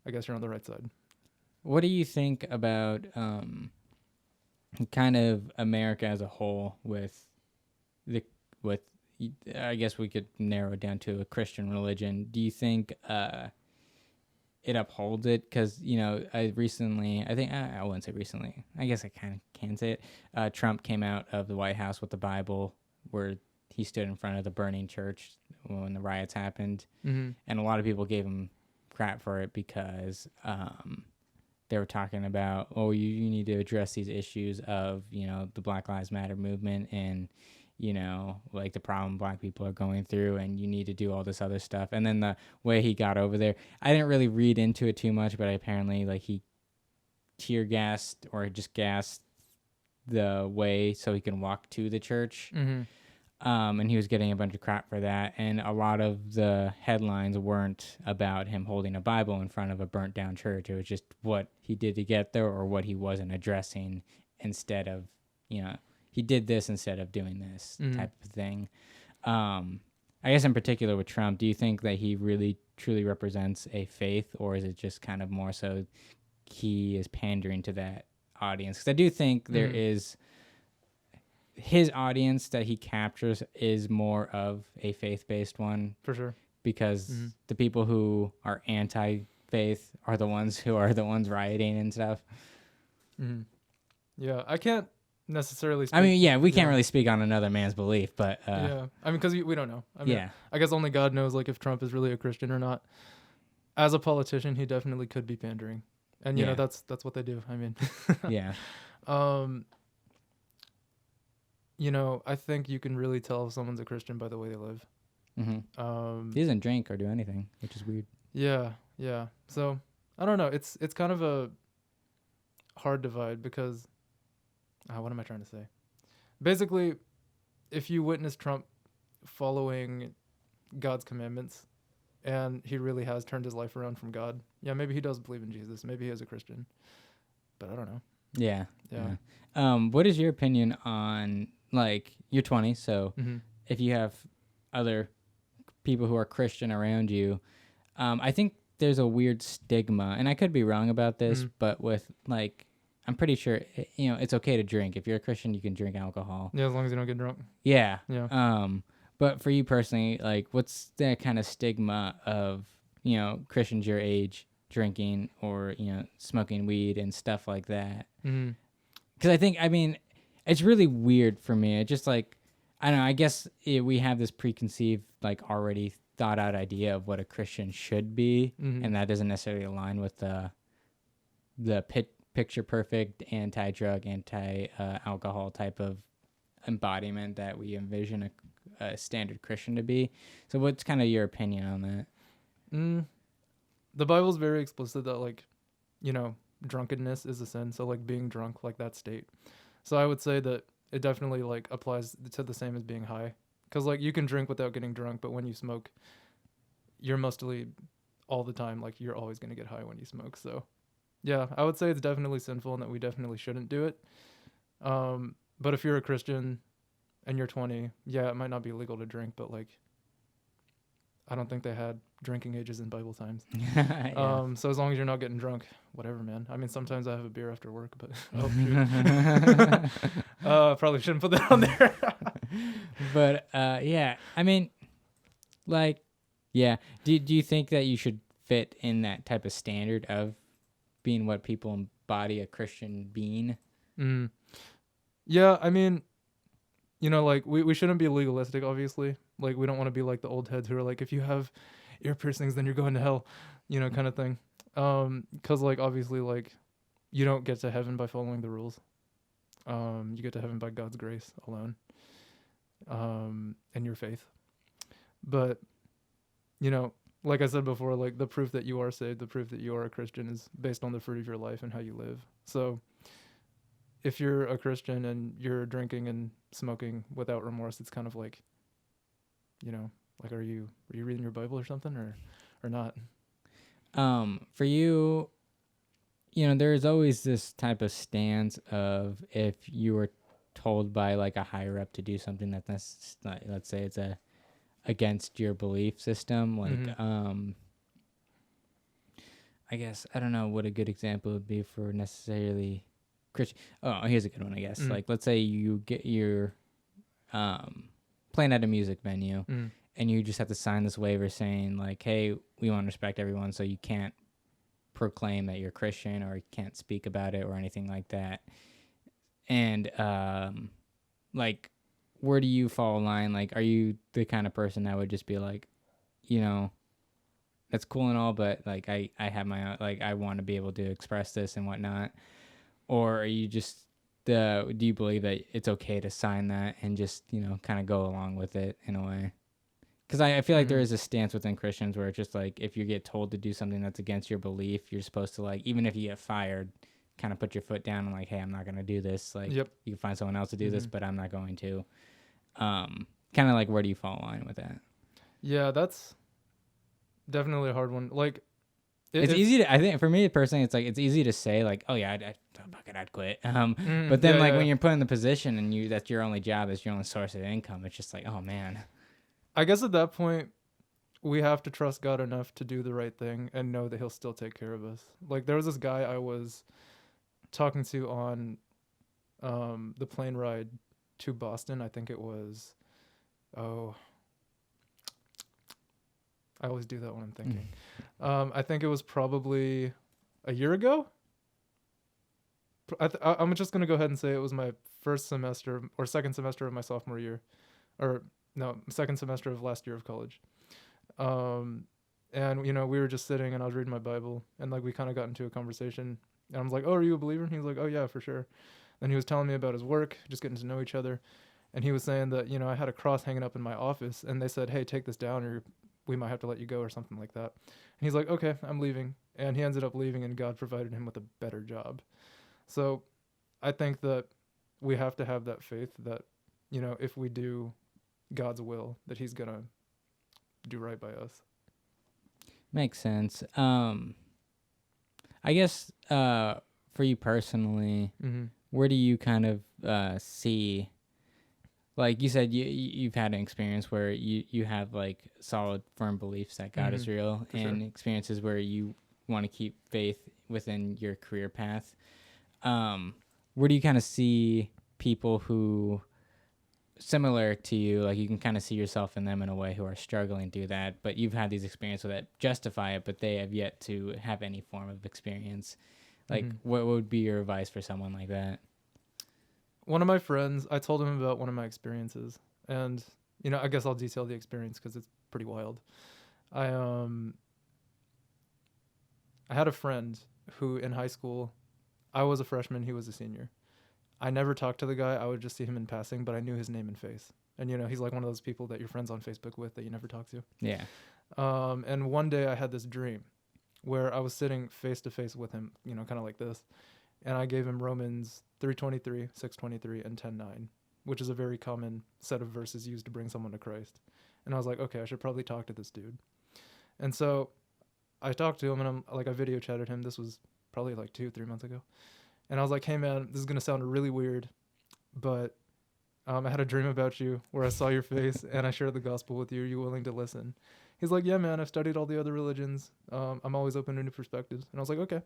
I guess you're on the right side. What do you think about kind of America as a whole with I guess we could narrow it down to a Christian religion. Do you think it upholds it? Because, I wouldn't say recently. I guess I kind of can say it. Trump came out of the White House with the Bible where he stood in front of the burning church when the riots happened. Mm-hmm. And a lot of people gave him crap for it because they were talking about, you need to address these issues of, the Black Lives Matter movement and, like the problem Black people are going through, and you need to do all this other stuff. And then the way he got over there, I didn't really read into it too much, but apparently like he tear gassed or just gassed the way so he can walk to the church. Mm-hmm. And he was getting a bunch of crap for that. And a lot of the headlines weren't about him holding a Bible in front of a burnt down church. It was just what he did to get there or what he wasn't addressing instead of, he did this instead of doing this type of thing. I guess in particular with Trump, do you think that he really truly represents a faith, or is it just kind of more so he is pandering to that audience? Because I do think there is his audience that he captures is more of a faith-based one. For sure. Because the people who are anti-faith are the ones who are the ones rioting and stuff. Mm-hmm. Yeah, I can't necessarily speak. I mean, we can't really speak on another man's belief, but yeah, I mean, because we don't know. I mean, yeah, I guess only God knows like if Trump is really a Christian or not. As a politician, he definitely could be pandering, and you know that's what they do. I mean, yeah. I think you can really tell if someone's a Christian by the way they live. Mm-hmm. He doesn't drink or do anything, which is weird. Yeah. So I don't know. It's kind of a hard divide because what am I trying to say? Basically, if you witness Trump following God's commandments and he really has turned his life around from God, yeah, maybe he does believe in Jesus. Maybe he is a Christian, but I don't know. Yeah. What is your opinion on, like, you're 20, so if you have other people who are Christian around you, I think there's a weird stigma, and I could be wrong about this, but with, like, I'm pretty sure, it's okay to drink. If you're a Christian, you can drink alcohol. Yeah, as long as you don't get drunk. Yeah. Yeah. But for you personally, like, what's that kind of stigma of, Christians your age drinking or, smoking weed and stuff like that? Because I mean, it's really weird for me. It just, like, I don't know, I guess we have this preconceived, like, already thought out idea of what a Christian should be, and that doesn't necessarily align with the picture perfect anti-drug, anti-alcohol type of embodiment that we envision a standard Christian to be. So what's kind of your opinion on that? The Bible's very explicit that, like, drunkenness is a sin. So, like, being drunk, like, that state. So I would say that it definitely, like, applies to the same as being high. Because, like, you can drink without getting drunk, but when you smoke, you're mostly all the time, like, you're always going to get high when you smoke. So Yeah, I would say it's definitely sinful and that we definitely shouldn't do it. But if you're a Christian and you're 20, yeah, it might not be illegal to drink, but like, I don't think they had drinking ages in Bible times. Yeah. So as long as you're not getting drunk, whatever, man. I mean, sometimes I have a beer after work, but oh shoot, probably shouldn't put that on there. But yeah, I mean, like, yeah. Do you think that you should fit in that type of standard of being what people embody a Christian being? Mm. Yeah, I mean, like we shouldn't be legalistic, obviously. Like we don't want to be like the old heads who are like, if you have ear piercings, then you're going to hell, kind of thing. 'Cause like obviously like you don't get to heaven by following the rules. You get to heaven by God's grace alone. And your faith. But like I said before, like the proof that you are saved, the proof that you are a Christian is based on the fruit of your life and how you live. So if you're a Christian and you're drinking and smoking without remorse, it's kind of like, like are you reading your Bible or something or not? For you, there's always this type of stance of if you were told by like a higher up to do something that's not, let's say it's against your belief system, like I guess I don't know what a good example would be for necessarily Christian. Oh, here's a good one, I guess. Like let's say you get your playing at a music venue and you just have to sign this waiver saying like, hey, we want to respect everyone, so you can't proclaim that you're Christian or you can't speak about it or anything like that. And like, where do you fall in line? Like, are you the kind of person that would just be like, that's cool and all, but like I have my own, like I want to be able to express this and whatnot? Or are you just do you believe that it's okay to sign that and just kind of go along with it in a way? Because I feel like there is a stance within Christians where it's just like if you get told to do something that's against your belief, you're supposed to like, even if you get fired, kind of put your foot down and like, hey, I'm not gonna do this. Like, you can find someone else to do this, but I'm not going to. Kind of like, where do you fall in line with that? Yeah, that's definitely a hard one. Like, it's easy to, I think for me personally, it's like it's easy to say like, oh yeah, I'd quit. But then when you're put in the position and that's your only job, that's your only source of income, it's just like, oh man. I guess at that point, we have to trust God enough to do the right thing and know that He'll still take care of us. Like there was this guy I was talking to on the plane ride to Boston. I think it was, I always do that when I'm thinking. I think it was probably a year ago. I'm just going to go ahead and say it was my first semester or second semester of my sophomore year. Or no, second semester of last year of college. And we were just sitting and I was reading my Bible and like we kind of got into a conversation and I was like, oh, are you a believer? And he was like, oh yeah, for sure. Then he was telling me about his work, just getting to know each other. And he was saying that, I had a cross hanging up in my office and they said, hey, take this down or we might have to let you go or something like that. And he's like, okay, I'm leaving. And he ended up leaving and God provided him with a better job. So I think that we have to have that faith that, if we do God's will, that He's gonna do right by us. Makes sense. I guess for you personally, where do you kind of see, like you said, you've had an experience where you have like solid, firm beliefs that God is real, and experiences where you want to keep faith within your career path. Where do you kind of see people who similar to you, like you can kind of see yourself in them in a way, who are struggling to do that, but you've had these experiences that justify it, but they have yet to have any form of experience? Like, what would be your advice for someone like that? One of my friends, I told him about one of my experiences, and I guess I'll detail the experience because it's pretty wild. I had a friend who in high school, I was a freshman, he was a senior. I never talked to the guy. I would just see him in passing, but I knew his name and face. And, he's like one of those people that you're friends on Facebook with that you never talk to. Yeah. And one day I had this dream where I was sitting face to face with him, kind of like this. And I gave him Romans 3:23, 6:23, and 10:9, which is a very common set of verses used to bring someone to Christ. And I was like, okay, I should probably talk to this dude. And so I talked to him and I video chatted him. This was probably like 2-3 months ago. And I was like, hey man, this is gonna sound really weird, but I had a dream about you where I saw your face and I shared the gospel with you. Are you willing to listen? He's like, yeah, man, I've studied all the other religions. I'm always open to new perspectives. And I was like, okay.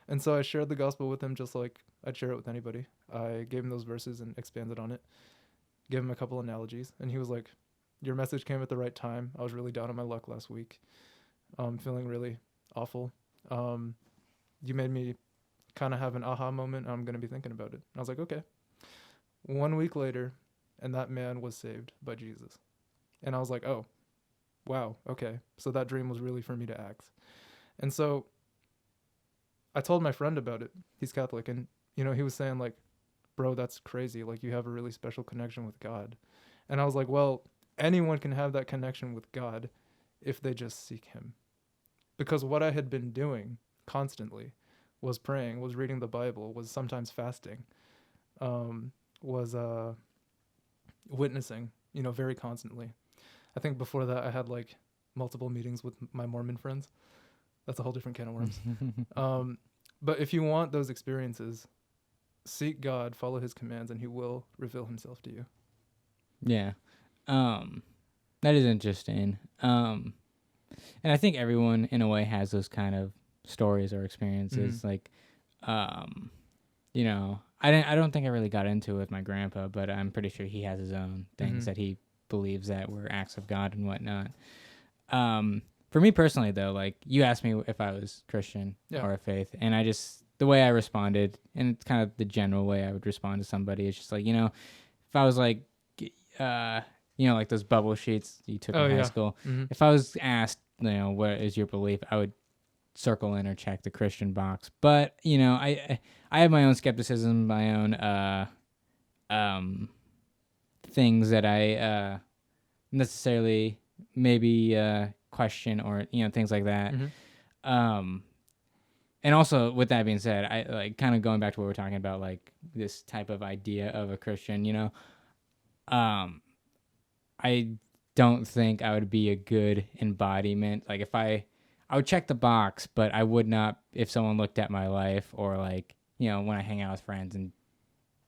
And so I shared the gospel with him just like I'd share it with anybody. I gave him those verses and expanded on it, gave him a couple analogies. And he was like, your message came at the right time. I was really down on my luck last week. Feeling really awful. You made me kind of have an aha moment. I'm going to be thinking about it. And I was like, okay. 1 week later, and that man was saved by Jesus. And I was like, oh, wow, okay. So that dream was really for me to act. And so I told my friend about it. He's Catholic. And, you know, he was saying like, bro, that's crazy. Like you have a really special connection with God. And I was like, well, anyone can have that connection with God if they just seek him. Because what I had been doing constantly was praying, was reading the Bible, was sometimes fasting, was witnessing, you know, very constantly. I think before that I had like multiple meetings with my Mormon friends. That's a whole different can of worms. But if you want those experiences, seek God, follow his commands, and he will reveal himself to you. Yeah. That is interesting. And I think everyone in a way has those kind of stories or experiences. Like, you know, I don't think I really got into it with my grandpa, but I'm pretty sure he has his own things that he believes that were acts of God and whatnot. For me personally, though, like you asked me if I was Christian or a faith, and I just, the way I responded, and it's kind of the general way I would respond to somebody, is just like, you know, if I was like, you know, like those bubble sheets you took in high school, if I was asked, you know, what is your belief, I would circle in or check the Christian box. But, you know, I have my own skepticism, my own things that I necessarily maybe question, or, you know, things like that. And also, with that being said, I like kind of going back to what we're talking about, like this type of idea of a Christian, you know, I don't think I would be a good embodiment. Like if I would check the box, but I would not, if someone looked at my life, or like, you know, when I hang out with friends and,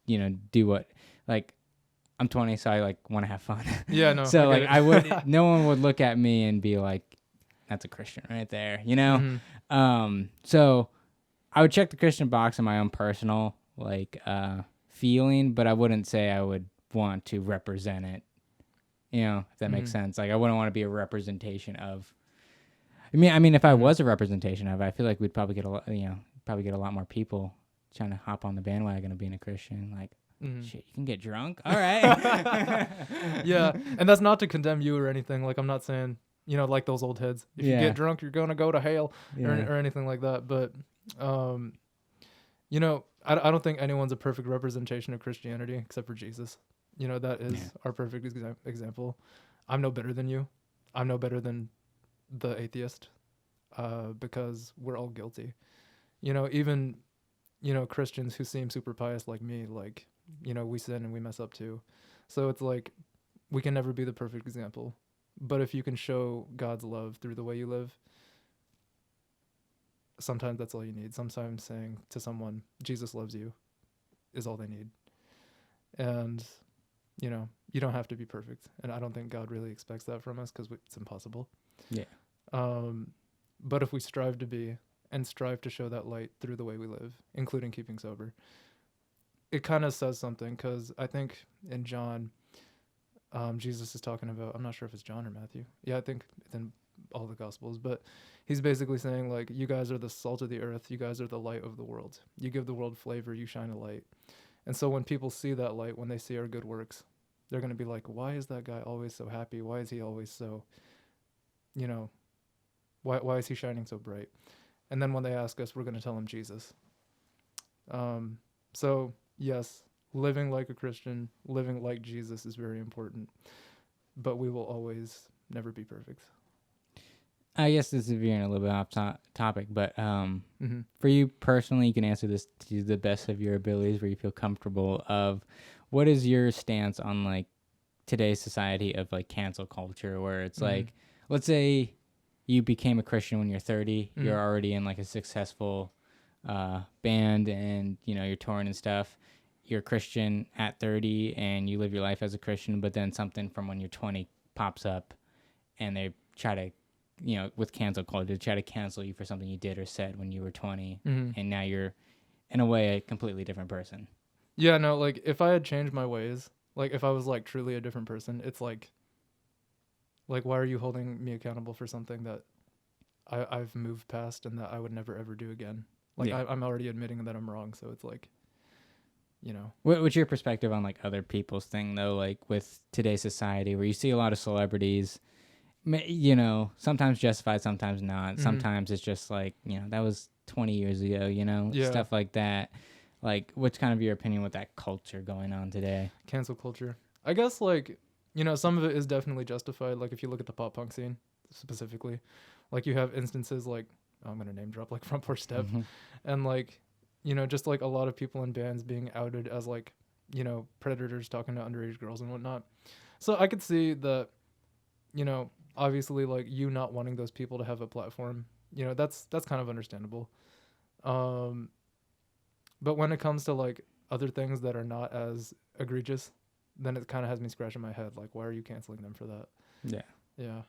you know, do what, like, I'm 20, so I like want to have fun. Yeah, no. So like I would, no one would look at me and be like, that's a Christian right there, you know? So I would check the Christian box in my own personal like feeling, but I wouldn't say I would want to represent it. You know, if that makes sense. Like I wouldn't want to be a representation of. I mean, if I was a representation of, I feel like we'd probably get a lot, you know, a lot more people trying to hop on the bandwagon of being a Christian. Like, shit, you can get drunk. All right. Yeah, and that's not to condemn you or anything. Like I'm not saying, you know, like those old heads. If you get drunk, you're gonna go to hell or anything like that. But, you know, I don't think anyone's a perfect representation of Christianity except for Jesus. You know, that is our perfect example. I'm no better than you. I'm no better than the atheist, because we're all guilty. You know, even, you know, Christians who seem super pious like me, like, you know, we sin and we mess up too. So it's like, we can never be the perfect example. But if you can show God's love through the way you live, sometimes that's all you need. Sometimes saying to someone, Jesus loves you, is all they need. And, you know, you don't have to be perfect. And I don't think God really expects that from us, because it's impossible. Yeah. But if we strive to be, and strive to show that light through the way we live, including keeping sober, it kind of says something, because I think in John, Jesus is talking about, I'm not sure if it's John or Matthew. Yeah, I think it's in all the Gospels, but he's basically saying, like, you guys are the salt of the earth. You guys are the light of the world. You give the world flavor. You shine a light. And so when people see that light, when they see our good works, they're going to be like, why is that guy always so happy? Why is he always so, you know, why is he shining so bright? And then when they ask us, we're going to tell them Jesus. So yes, living like a Christian, living like Jesus is very important, but we will always never be perfect. I guess this is veering a little bit off topic, but for you personally, you can answer this to the best of your abilities, where you feel comfortable. Of what is your stance on like today's society of like cancel culture, where it's like, let's say you became a Christian when you're 30, you're already in like a successful band and you're touring and stuff, you're a Christian at 30 and you live your life as a Christian, but then something from when you're 20 pops up and they try to, with cancel culture, they try to cancel you for something you did or said when you were 20, Mm-hmm. and now you're, in a way, a completely different person. Yeah, no, like if I had changed my ways, like if I was like truly a different person, it's like why are you holding me accountable for something that I've moved past and that I would never ever do again? Like Yeah. I'm already admitting that I'm wrong, so it's like, you know. What's your perspective on like other people's thing though, like with today's society where you see a lot of celebrities, sometimes justified, sometimes not. Mm-hmm. Sometimes it's just like, that was 20 years ago, Yeah, stuff like that. Like, what's kind of your opinion with that culture going on today? cancel culture. I guess like, you know, some of it is definitely justified. Like if you look at the pop punk scene specifically, like you have instances like, I'm gonna name drop like Front Porch Step, and like, you know, just like a lot of people in bands being outed as like, you know, predators talking to underage girls and whatnot. So I could see that, you know, obviously like you not wanting those people to have a platform, you know, that's kind of understandable. Um, but when it comes to like other things that are not as egregious, then it kind of has me scratching my head. Like, why are you canceling them for that? Yeah. Yeah.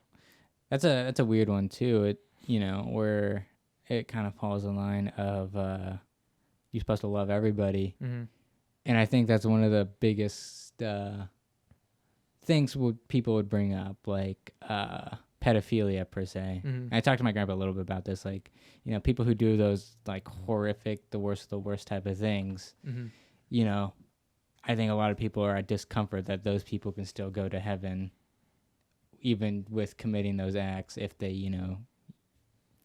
That's a weird one too. It where it kind of falls in line of you're supposed to love everybody, Mm-hmm. and I think that's one of the biggest things people would bring up, like pedophilia per se. Mm-hmm. I talked to my grandpa a little bit about this, like people who do those like horrific, the worst of the worst type of things. Mm-hmm. I think a lot of people are at discomfort that those people can still go to heaven, even with committing those acts, if they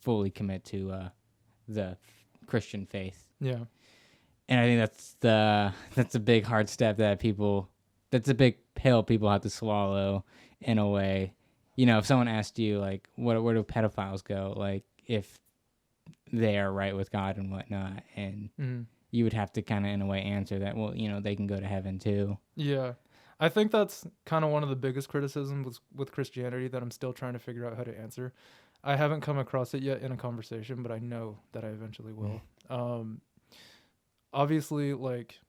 fully commit to the Christian faith. Yeah. And I think that's a big hard step that's a big pill people have to swallow in a way. If someone asked you like, where do pedophiles go? Like if they are right with God and whatnot, and Mm-hmm. you would have to kind of in a way answer that, well, they can go to heaven too. Yeah. I think that's kind of one of the biggest criticisms with Christianity that I'm still trying to figure out how to answer. I haven't come across it yet in a conversation, but I know that I eventually will. Obviously, like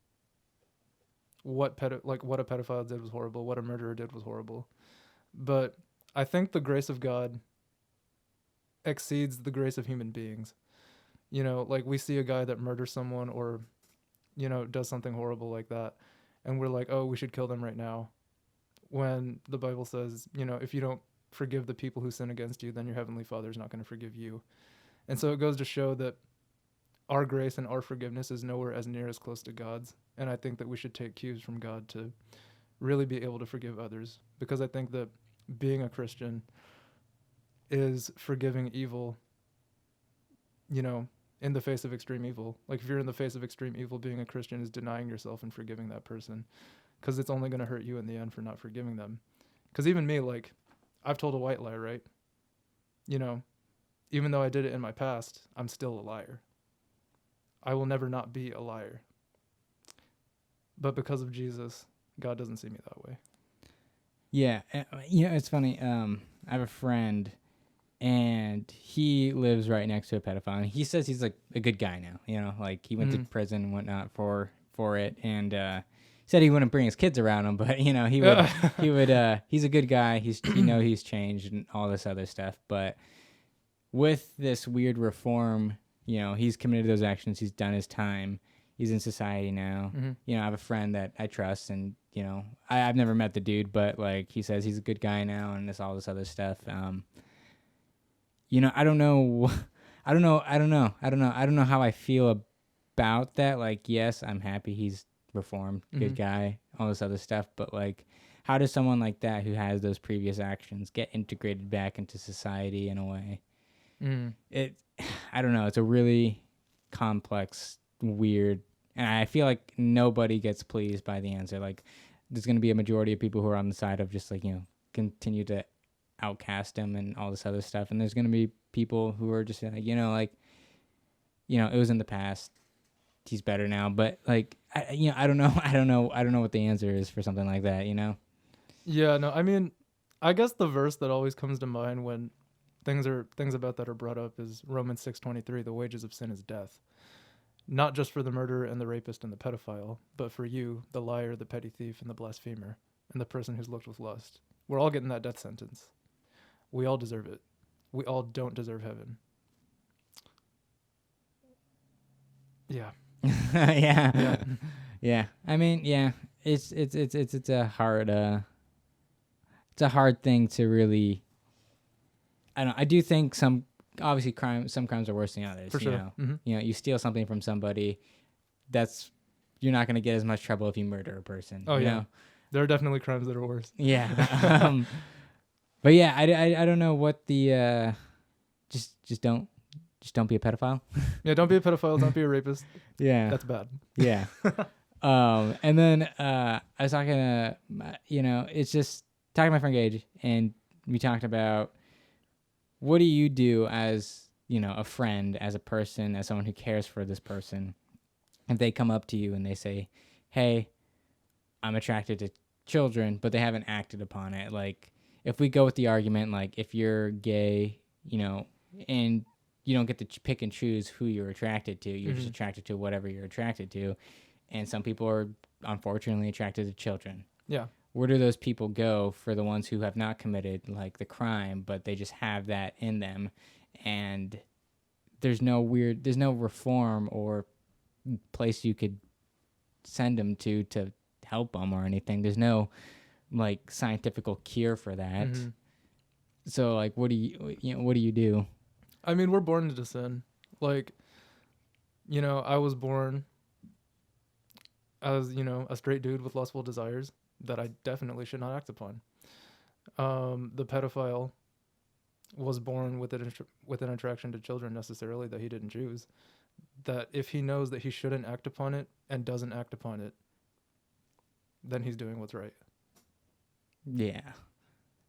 what a pedophile did was horrible. What a murderer did was horrible. But I think the grace of God exceeds the grace of human beings. You know, like we see a guy that murders someone or, you know, does something horrible like that, and we're like, oh, we should kill them right now. When the Bible says, you know, if you don't forgive the people who sin against you, then your heavenly Father is not going to forgive you. And so it goes to show that our grace and our forgiveness is nowhere as near as close to God's. And I think that we should take cues from God to really be able to forgive others, because I think that being a Christian is forgiving evil, you know, in the face of extreme evil. Like if you're in the face of extreme evil, being a Christian is denying yourself and forgiving that person, because it's only going to hurt you in the end for not forgiving them. Because even me, like, I've told a white lie, right? You know, even though I did it in my past, I'm still a liar. I will never not be a liar. But because of Jesus, God doesn't see me that way. Yeah, it's funny. I have a friend, and he lives right next to a pedophile. And he says he's like a good guy now. Like he went to prison and whatnot for it, and said he wouldn't bring his kids around him, but he would. He would. He's a good guy. He's he's changed and all this other stuff. But with this weird reform, he's committed those actions. He's done his time. He's in society now. I have a friend that I trust, and I've never met the dude, but like he says he's a good guy now, and all this other stuff. I don't know. I don't know how I feel about that. Like, yes, I'm happy he's reformed, good guy, all this other stuff. But like, how does someone like that who has those previous actions get integrated back into society in a way? I don't know. It's a really complex, weird, and I feel like nobody gets pleased by the answer. Like, there's going to be a majority of people who are on the side of just like, continue to outcast him and all this other stuff. And there's going to be people who are just like, it was in the past. He's better now. But like, I don't know. I don't know what the answer is for something like that, Yeah, no, I mean, I guess the verse that always comes to mind when things about that are brought up is Romans 6:23, the wages of sin is death. not just for the murderer and the rapist and the pedophile, but for you, the liar, the petty thief, and the blasphemer, and the person who's looked with lust. We're all getting that death sentence. We all deserve it. We all don't deserve heaven. Yeah. Yeah. Yeah. Yeah. I mean, yeah. It's a hard thing to really. I don't. I do think some crimes are worse than others. For sure. You steal something from somebody, you're not gonna get as much trouble if you murder a person. Oh, you yeah. know? There are definitely crimes that are worse. Yeah. But yeah, I don't know what the just don't be a pedophile. Yeah, don't be a pedophile. Don't be a rapist. Yeah. That's bad. Yeah. And then I was talking to, it's just talking to my friend Gage, and we talked about what do you do as, a friend, as a person, as someone who cares for this person, if they come up to you and they say, hey, I'm attracted to children, but they haven't acted upon it. Like, if we go with the argument, like, if you're gay, and you don't get to pick and choose who you're attracted to, you're just attracted to whatever you're attracted to. And some people are unfortunately attracted to children. Yeah. Where do those people go for the ones who have not committed like the crime, but they just have that in them, and there's no reform or place you could send them to help them or anything. There's no like scientific cure for that. So like, what do you do? I mean, we're born into sin. Like, I was born as, a straight dude with lustful desires that I definitely should not act upon. The pedophile was born with an attraction to children necessarily that he didn't choose. That if he knows that he shouldn't act upon it and doesn't act upon it, then he's doing what's right. Yeah.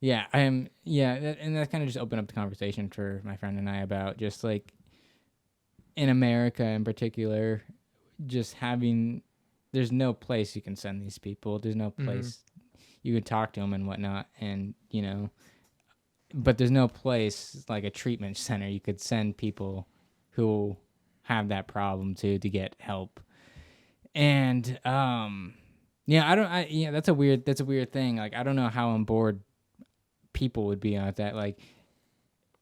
Yeah, and that kind of just opened up the conversation for my friend and I about just like in America in particular, just there's no place you can send these people. There's no place you can talk to them and whatnot, and but there's no place like a treatment center you could send people who have that problem to get help. And that's a weird thing. Like, I don't know how on board people would be on that. Like,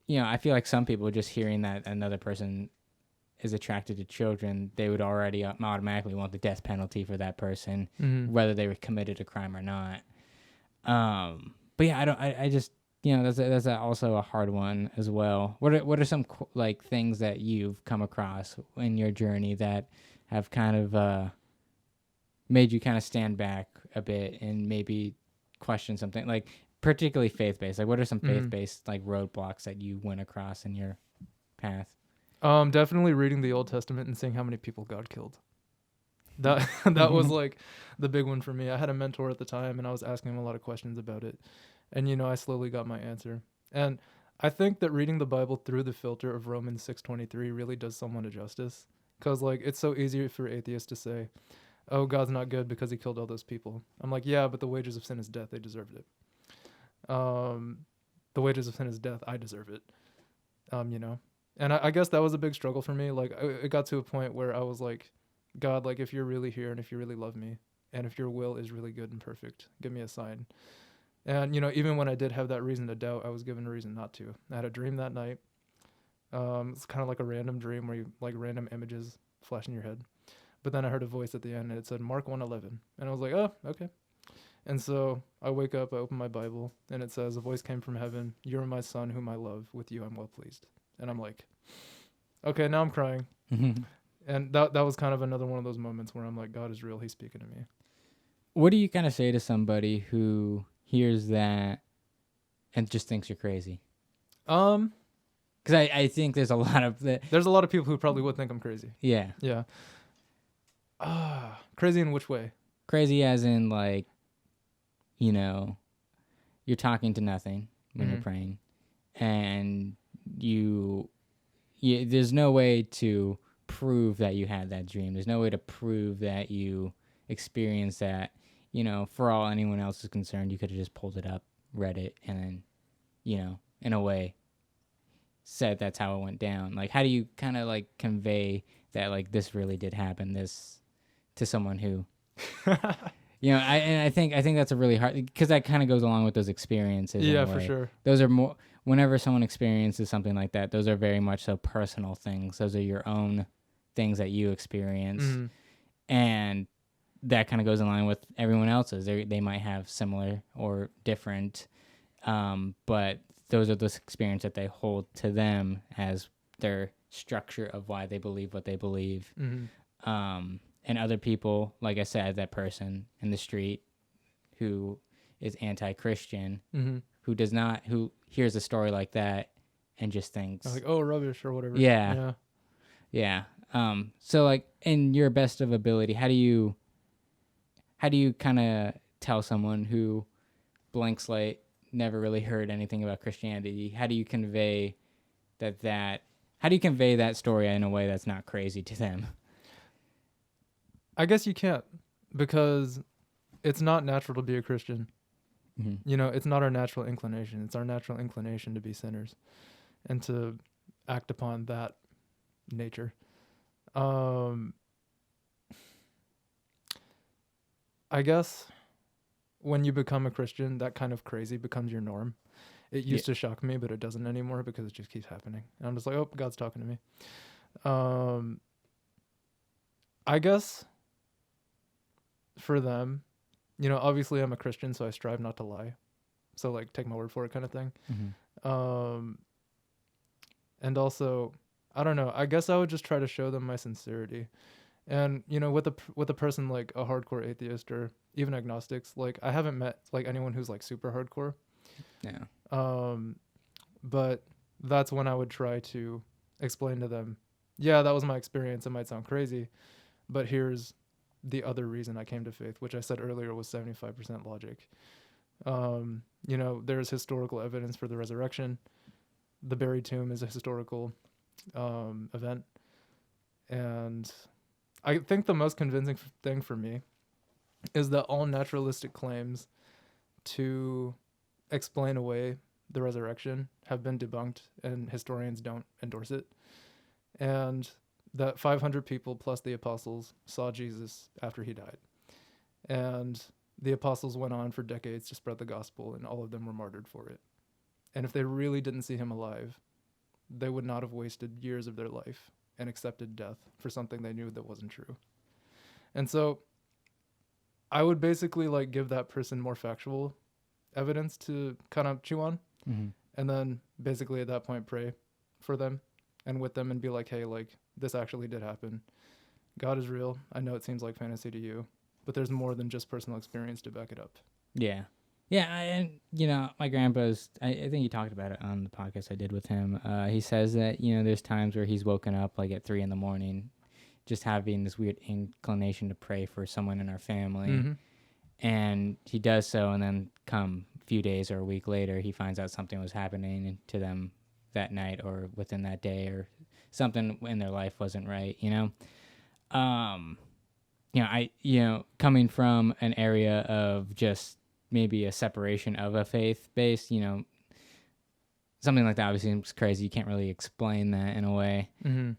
I feel like some people just hearing that another person is attracted to children, they would already automatically want the death penalty for that person, whether they were committed a crime or not. But yeah, I just that's also a hard one as well. What are some like things that you've come across in your journey that have kind of made you kind of stand back a bit and maybe question something, like particularly faith-based? Like, what are some faith-based like roadblocks that you went across in your path? Definitely reading the Old Testament and seeing how many people God killed. That was like the big one for me. I had a mentor at the time, and I was asking him a lot of questions about it, and I slowly got my answer. And I think that reading the Bible through the filter of Romans 6:23 really does someone a justice, because like it's so easy for atheists to say, "Oh, God's not good because He killed all those people." I'm like, yeah, but the wages of sin is death. They deserved it. The wages of sin is death. I deserve it. And I guess that was a big struggle for me. Like, it got to a point where I was like, God, like, if you're really here and if you really love me and if your will is really good and perfect, give me a sign. And, even when I did have that reason to doubt, I was given a reason not to. I had a dream that night. It's kind of like a random dream where you, like, random images flash in your head. But then I heard a voice at the end and it said Mark 1:11. And I was like, oh, okay. And so I wake up, I open my Bible, and it says, a voice came from heaven. You're my son whom I love. With you I'm well pleased. And I'm like, okay, now I'm crying. And that was kind of another one of those moments where I'm like, God is real. He's speaking to me. What do you kind of say to somebody who hears that and just thinks you're crazy? Because I think there's a lot of that. There's a lot of people who probably would think I'm crazy. Yeah. Yeah. Crazy in which way? Crazy as in, like, you're talking to nothing when you're praying, and there's no way to prove that you had that dream. There's no way to prove that you experienced that. For all anyone else is concerned, you could have just pulled it up, read it, and then, in a way, said that's how it went down. Like, how do you kind of like convey that like this really did happen, this to someone who I think that's a really hard, because that kind of goes along with those experiences. Yeah, in a for way. sure. Those are more, whenever someone experiences something like that, those are very much so personal things. Those are your own things that you experience, and that kind of goes in line with everyone else's. They might have similar or different, but those are the experience that they hold to them as their structure of why they believe what they believe. And other people, like I said, that person in the street who is anti-Christian, who hears a story like that and just thinks like, oh, rubbish or whatever. Yeah. So like, in your best of ability, how do you kind of tell someone who blank slate, never really heard anything about Christianity, how do you convey that story in a way that's not crazy to them? I guess you can't, because it's not natural to be a Christian. It's not our natural inclination. It's our natural inclination to be sinners and to act upon that nature. I guess when you become a Christian, that kind of crazy becomes your norm. It used to shock me, but it doesn't anymore because it just keeps happening. And I'm just like, oh, God's talking to me. I guess for them, obviously I'm a Christian, so I strive not to lie. So like, take my word for it kind of thing. And also, I don't know, I guess I would just try to show them my sincerity. And, with a person like a hardcore atheist or even agnostics, like I haven't met like anyone who's like super hardcore. Yeah. But that's when I would try to explain to them, yeah, that was my experience. It might sound crazy, but here's the other reason I came to faith, which I said earlier was 75% logic. There's historical evidence for the resurrection. The buried tomb is a historical event. And I think the most convincing thing for me is that all naturalistic claims to explain away the resurrection have been debunked, and historians don't endorse it. And that 500 people plus the apostles saw Jesus after he died. And the apostles went on for decades to spread the gospel, and all of them were martyred for it. And if they really didn't see him alive, they would not have wasted years of their life and accepted death for something they knew that wasn't true. And so I would basically like give that person more factual evidence to kind of chew on. And then basically at that point pray for them and with them and be like, hey, like this actually did happen. God is real. I know it seems like fantasy to you, but there's more than just personal experience to back it up. Yeah. And my grandpa's, I think he talked about it on the podcast I did with him. He says that, there's times where he's woken up like at 3 a.m, just having this weird inclination to pray for someone in our family. And he does so, and then come a few days or a week later, he finds out something was happening to them that night or within that day, or something in their life wasn't right, coming from an area of just maybe a separation of a faith base, something like that obviously seems crazy. You can't really explain that in a way.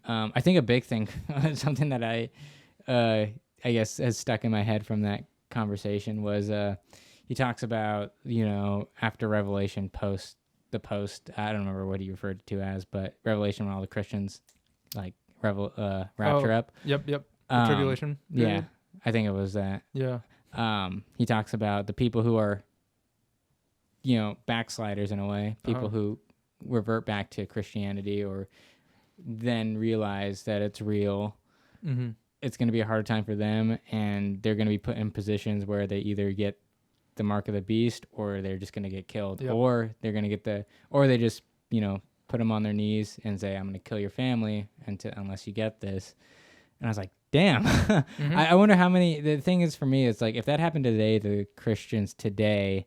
I think a big thing, something that I guess has stuck in my head from that conversation was he talks about, after Revelation, the post, I don't remember what he referred to as, but Revelation, when all the Christians like rapture up. Yep. The tribulation. Yeah, I think it was that. Yeah. He talks about the people who are, backsliders in a way, people who revert back to Christianity or then realize that it's real. It's going to be a hard time for them, and they're going to be put in positions where they either get the mark of the beast or they're just going to get killed. Or they're going to get or they just, put them on their knees and say, I'm going to kill your family unless you get this. And I was like, damn. I wonder how many, the thing is for me, it's like, if that happened today, the Christians today,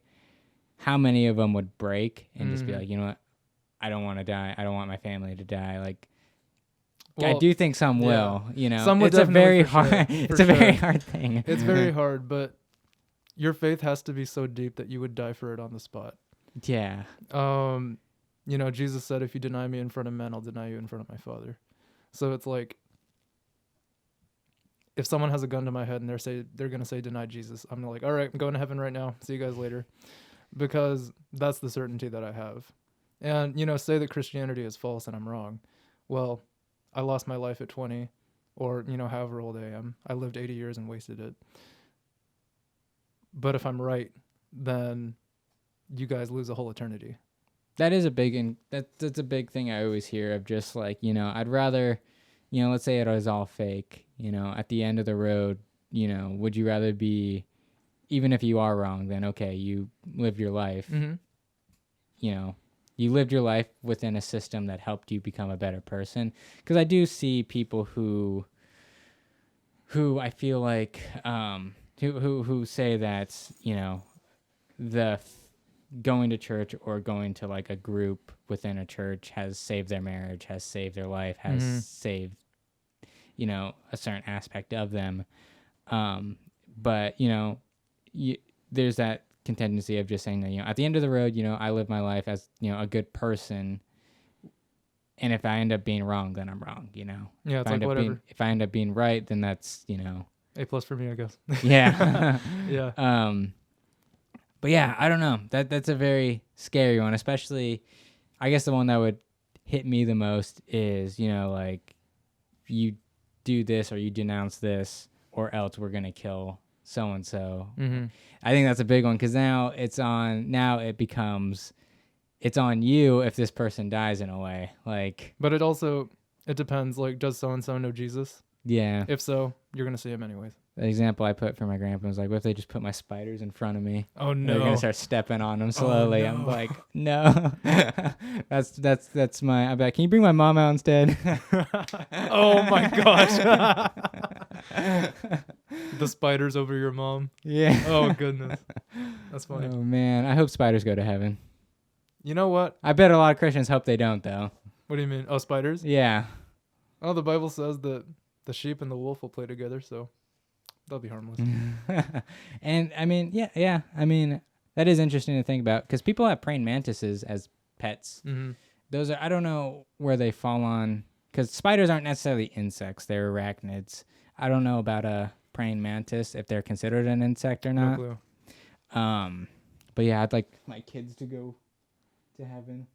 how many of them would break and just be like, you know what? I don't want to die. I don't want my family to die. Like, well, I do think some will, Some would. It's a very hard, very hard thing. It's very hard, but your faith has to be so deep that you would die for it on the spot. Yeah. Jesus said, if you deny me in front of men, I'll deny you in front of my Father. So it's like, if someone has a gun to my head and they're gonna say deny Jesus, I'm like, all right, I'm going to heaven right now. See you guys later, because that's the certainty that I have. And say that Christianity is false and I'm wrong. Well, I lost my life at 20, or however old I am. I lived 80 years and wasted it. But if I'm right, then you guys lose a whole eternity. That is a big that's a big thing I always hear of, just like, I'd rather, let's say it was all fake, at the end of the road, would you rather be, even if you are wrong, then okay, you lived your life, Mm-hmm. You lived your life within a system that helped you become a better person. Because I do see people who I feel like, who say that, going to church or going to like a group within a church has saved their marriage, has saved their life, has saved, a certain aspect of them. But, there's that contingency of just saying that, at the end of the road, I live my life as, a good person. And if I end up being wrong, then I'm wrong, Yeah, it's like whatever. If I end up being right, then that's, A+ for me, I guess. yeah. Yeah. But yeah, I don't know. That's a very scary one, especially, I guess the one that would hit me the most is, like, you do this or you denounce this or else we're going to kill so-and-so. Mm-hmm. I think that's a big one, because now it's on you if this person dies, in a way. Like, But it depends. Like, does so-and-so know Jesus? yeah. If so, you're going to see him anyways. The example I put for my grandpa was like, what if they just put my spiders in front of me? Oh, They're no. gonna start stepping on them slowly. no. I'm like, no. that's my. I'm like, can you bring my mom out instead? Oh my gosh. The spiders over your mom. Yeah. Oh goodness. That's funny. Oh man, I hope spiders go to heaven. You know what? I bet a lot of Christians hope they don't, though. What do you mean? Oh, spiders? Yeah. Oh, the Bible says that the sheep and the wolf will play together, so they'll be harmless. And I mean, yeah. I mean, that is interesting to think about, because people have praying mantises as pets. Mm-hmm. Those are, I don't know where they fall on, because spiders aren't necessarily insects; they're arachnids. I don't know about a praying mantis, if they're considered an insect or not. No clue. But yeah, I'd like my kids to go to heaven.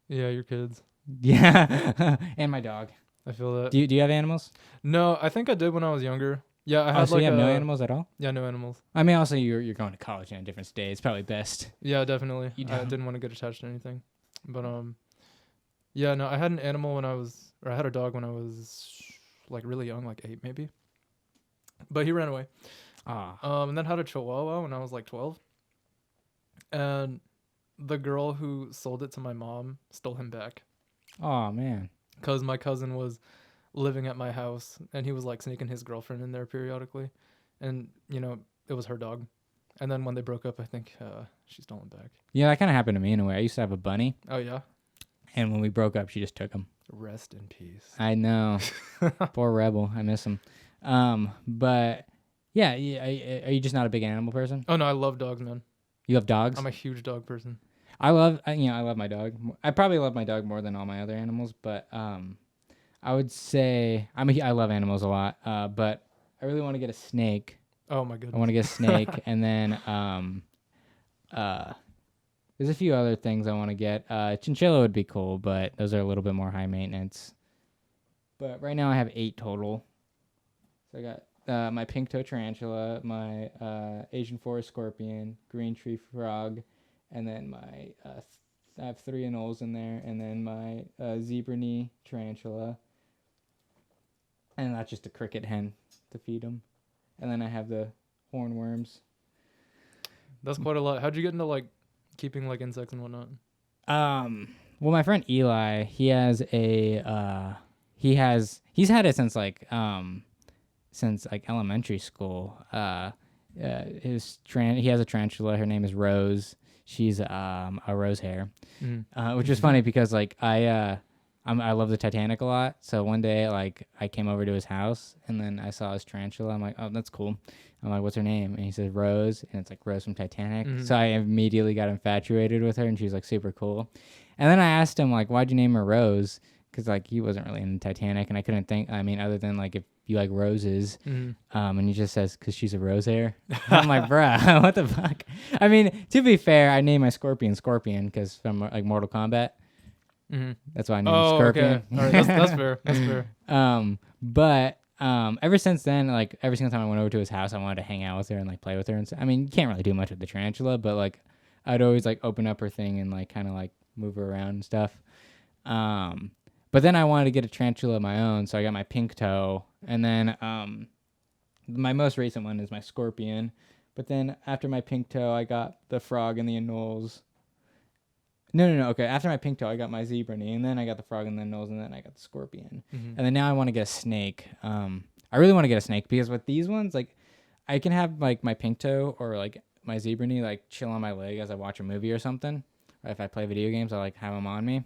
Yeah, your kids. Yeah, and my dog. I feel that. Do you have animals? No, I think I did when I was younger. Yeah, I had so like you have no animals at all? Yeah, no animals. I mean, also you're going to college in a different state. It's probably best. Yeah, definitely. You I don't. didn't want to get attached to anything, but yeah, no, I had an animal when I had a dog when I was like really young, like 8 maybe. But he ran away. And then had a Chihuahua when I was like 12. And the girl who sold it to my mom stole him back. Oh man. Because my cousin was living at my house and he was like sneaking his girlfriend in there periodically. And, it was her dog. And then when they broke up, I think she stole him back. Yeah, that kind of happened to me in a way. I used to have a bunny, Oh, yeah? and when we broke up, she just took him. Rest in peace. I know. Poor Rebel. I miss him. But yeah, are you just not a big animal person? Oh, no, I love dogs, man. You love dogs? I'm a huge dog person. I love my dog. I probably love my dog more than all my other animals, but I would say I love animals a lot. But I really want to get a snake. Oh, my goodness. I want to get a snake, and then there's a few other things I want to get. Chinchilla would be cool, but those are a little bit more high maintenance. But right now I have 8 total. So I got my pink toe tarantula, my Asian forest scorpion, green tree frog, and then my I have 3 anoles in there, and then my zebra knee tarantula, and that's just a cricket hen to feed them. And then I have the hornworms. That's quite a lot. How'd you get into like keeping like insects and whatnot? Well, my friend Eli, he has a he's had it since like elementary school. He has a tarantula. Her name is Rose. She's a rose hair, which is funny because like I love the Titanic a lot. So one day like I came over to his house and then I saw his tarantula. I'm like, oh, that's cool. I'm like, what's her name? And he says Rose, and it's like Rose from Titanic. So I immediately got infatuated with her, and she's like super cool. And then I asked him like, why'd you name her Rose? because like he wasn't really in Titanic, and I couldn't think. I mean, other than like if you like roses, and he just says because she's a rose hair. I'm like, bruh, what the fuck? I mean, to be fair, I named my Scorpion because from like Mortal Kombat. That's why I named Scorpion. Okay. All right, that's fair. That's fair. But ever since then, like every single time I went over to his house, I wanted to hang out with her and like play with her. And I mean, you can't really do much with the tarantula, but like I'd always like open up her thing and like kind of like move her around and stuff. But then I wanted to get a tarantula of my own, so I got my pink toe, and then my most recent one is my Scorpion. But then after my pink toe, I got the frog and the anoles. No. Okay, after my pink toe, I got my zebra knee, and then I got the frog and the nose, and then I got the Scorpion. And then now I want to get a snake. I really want to get a snake because with these ones, like, I can have like my pink toe or like my zebra knee like chill on my leg as I watch a movie or something. Or if I play video games, I like have them on me.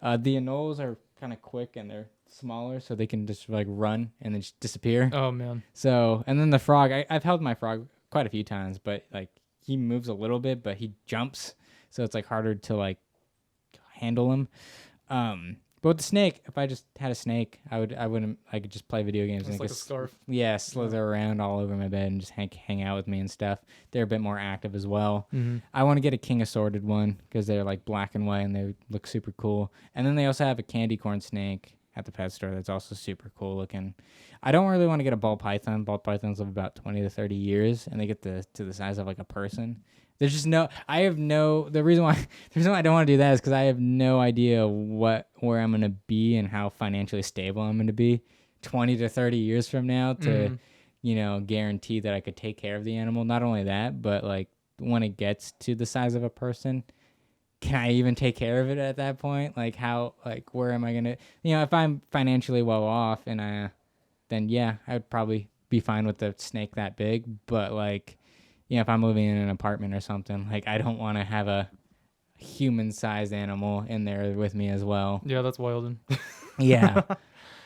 The anoles are kind of quick and they're smaller, so they can just like run and then just disappear. Oh man. So, and then the frog, I've held my frog quite a few times, but like he moves a little bit, but he jumps, so it's like harder to like handle him. But with the snake, if I just had a snake, I could just play video games. It's and like a scarf. Yeah, slither around all over my bed and just hang out with me and stuff. They're a bit more active as well. I want to get a king assorted one because they're like black and white and they look super cool. And then they also have a candy corn snake at the pet store that's also super cool looking. I don't really want to get a ball python. Ball pythons live about 20 to 30 years and they get to the size of like a person. There's just the reason why I don't want to do that is because I have no idea where I'm going to be and how financially stable I'm going to be 20 to 30 years from now to, guarantee that I could take care of the animal. Not only that, but like when it gets to the size of a person, can I even take care of it at that point? Like where am I going to, if I'm financially well off and then yeah, I would probably be fine with the snake that big, but like, if I'm living in an apartment or something, like I don't want to have a human-sized animal in there with me as well. Yeah, that's wild. Yeah,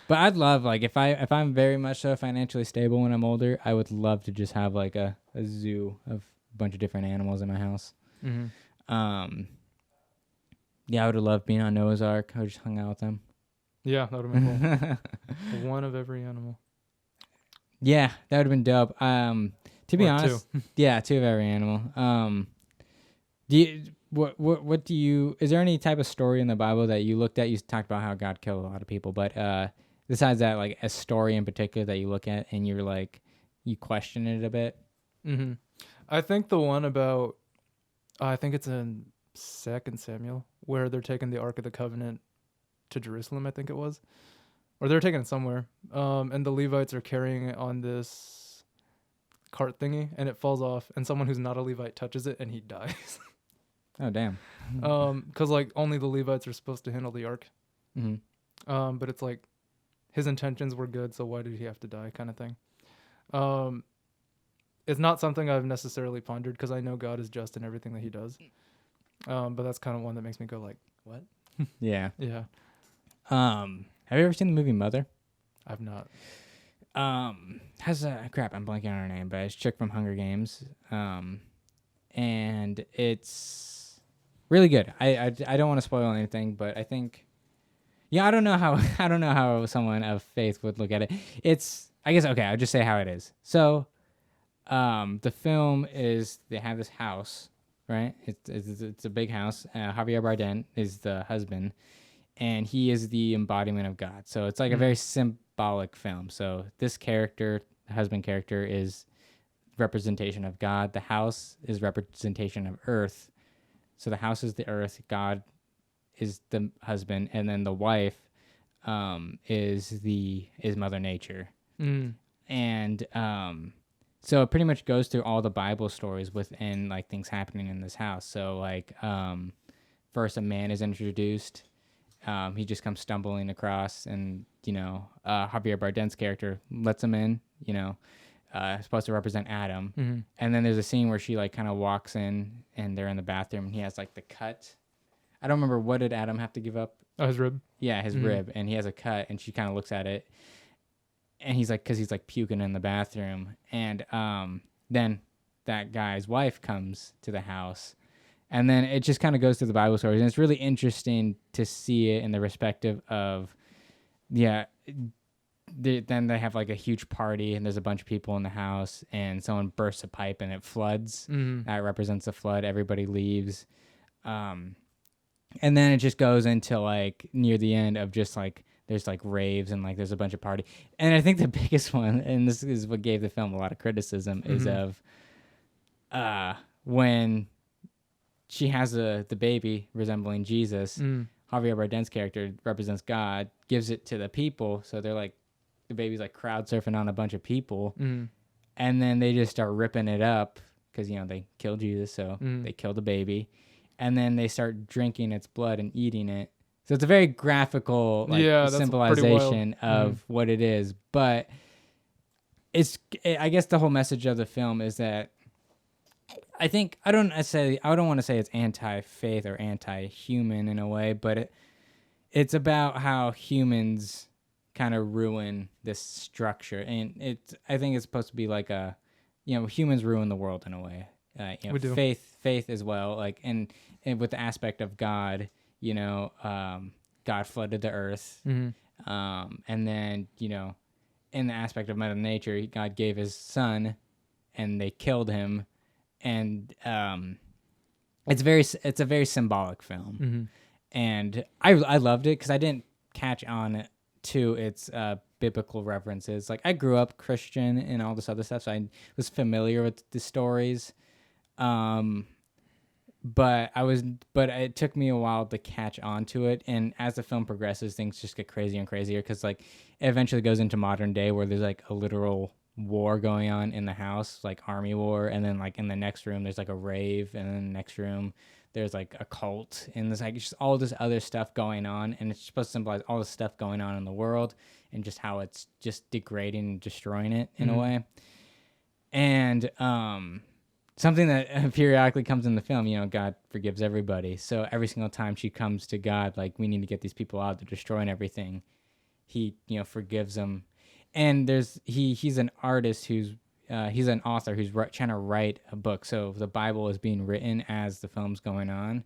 but I'd love like if I'm very much so financially stable when I'm older, I would love to just have like a zoo of a bunch of different animals in my house. Yeah, I would have loved being on Noah's Ark. I would just hung out with them. Yeah, that would have been cool. One of every animal. Yeah, that would have been dope. To be honest, yeah, two of every animal. Is there any type of story in the Bible that you looked at? You talked about how God killed a lot of people, but besides that, like a story in particular that you look at and you're like, you question it a bit? I think the one about, I think it's in 2 Samuel, where they're taking the Ark of the Covenant to Jerusalem, I think it was. Or they're taking it somewhere. And the Levites are carrying it on this cart thingy and it falls off and someone who's not a Levite touches it and he dies. Oh damn. Because like only the Levites are supposed to handle the ark. But it's like his intentions were good, so why did he have to die, kind of thing. It's not something I've necessarily pondered because I know God is just in everything that he does. But that's kind of one that makes me go like, what? Yeah. Yeah. Have you ever seen the movie Mother? I've not. Has crap, I'm blanking on her name, but it's chick from Hunger Games. And it's really good. I don't want to spoil anything, but I think, I don't know how someone of faith would look at it. I guess, okay, I'll just say how it is. So, the film is, they have this house, right? It's a big house. Javier Bardem is the husband, and he is the embodiment of God. So it's like a very symbolic film. So this character, the husband character, is representation of God. The house is representation of earth. So the house is the earth, God is the husband, and then the wife is Mother Nature. And so it pretty much goes through all the Bible stories within like things happening in this house. So like first a man is introduced. He just comes stumbling across, and Javier Bardem's character lets him in. Supposed to represent Adam, and then there's a scene where she like kind of walks in, and they're in the bathroom, and he has like the cut. I don't remember, what did Adam have to give up? Oh, his rib. Yeah, his rib, and he has a cut, and she kind of looks at it, and he's like, because he's like puking in the bathroom, and then that guy's wife comes to the house. And then it just kind of goes through the Bible stories. And it's really interesting to see it in the perspective of yeah, then they have like a huge party and there's a bunch of people in the house and someone bursts a pipe and it floods. That represents a flood. Everybody leaves. Um, and then it just goes into like near the end of just like there's like raves and like there's a bunch of party. And I think the biggest one, and this is what gave the film a lot of criticism, is of when she has the baby resembling Jesus. Javier Bardem's character represents God, gives it to the people, so they're like the baby's like crowd surfing on a bunch of people, and then they just start ripping it up because they killed Jesus, so they killed the baby, and then they start drinking its blood and eating it. So it's a very graphical symbolization of what it is, but I guess the whole message of the film is that I don't want to say it's anti-faith or anti-human in a way, but it's about how humans kind of ruin this structure, and I think it's supposed to be like humans ruin the world in a way. We do. Faith as well, like and with the aspect of God, God flooded the earth, and then in the aspect of Mother Nature, God gave His Son, and they killed him. And it's a very symbolic film, and I loved it because I didn't catch on to its biblical references. Like I grew up Christian and all this other stuff, so I was familiar with the stories, but it took me a while to catch on to it. And as the film progresses, things just get crazier and crazier because like it eventually goes into modern day where there's like a literal war going on in the house, like army war, and then like in the next room there's like a rave, and then in the next room there's like a cult, and there's like just all this other stuff going on, and it's supposed to symbolize all the stuff going on in the world and just how it's just degrading and destroying it in a way. And something that periodically comes in the film, God forgives everybody, so every single time she comes to God like we need to get these people out, they're destroying everything, He forgives them. And he's an artist he's an author who's trying to write a book. So the Bible is being written as the film's going on,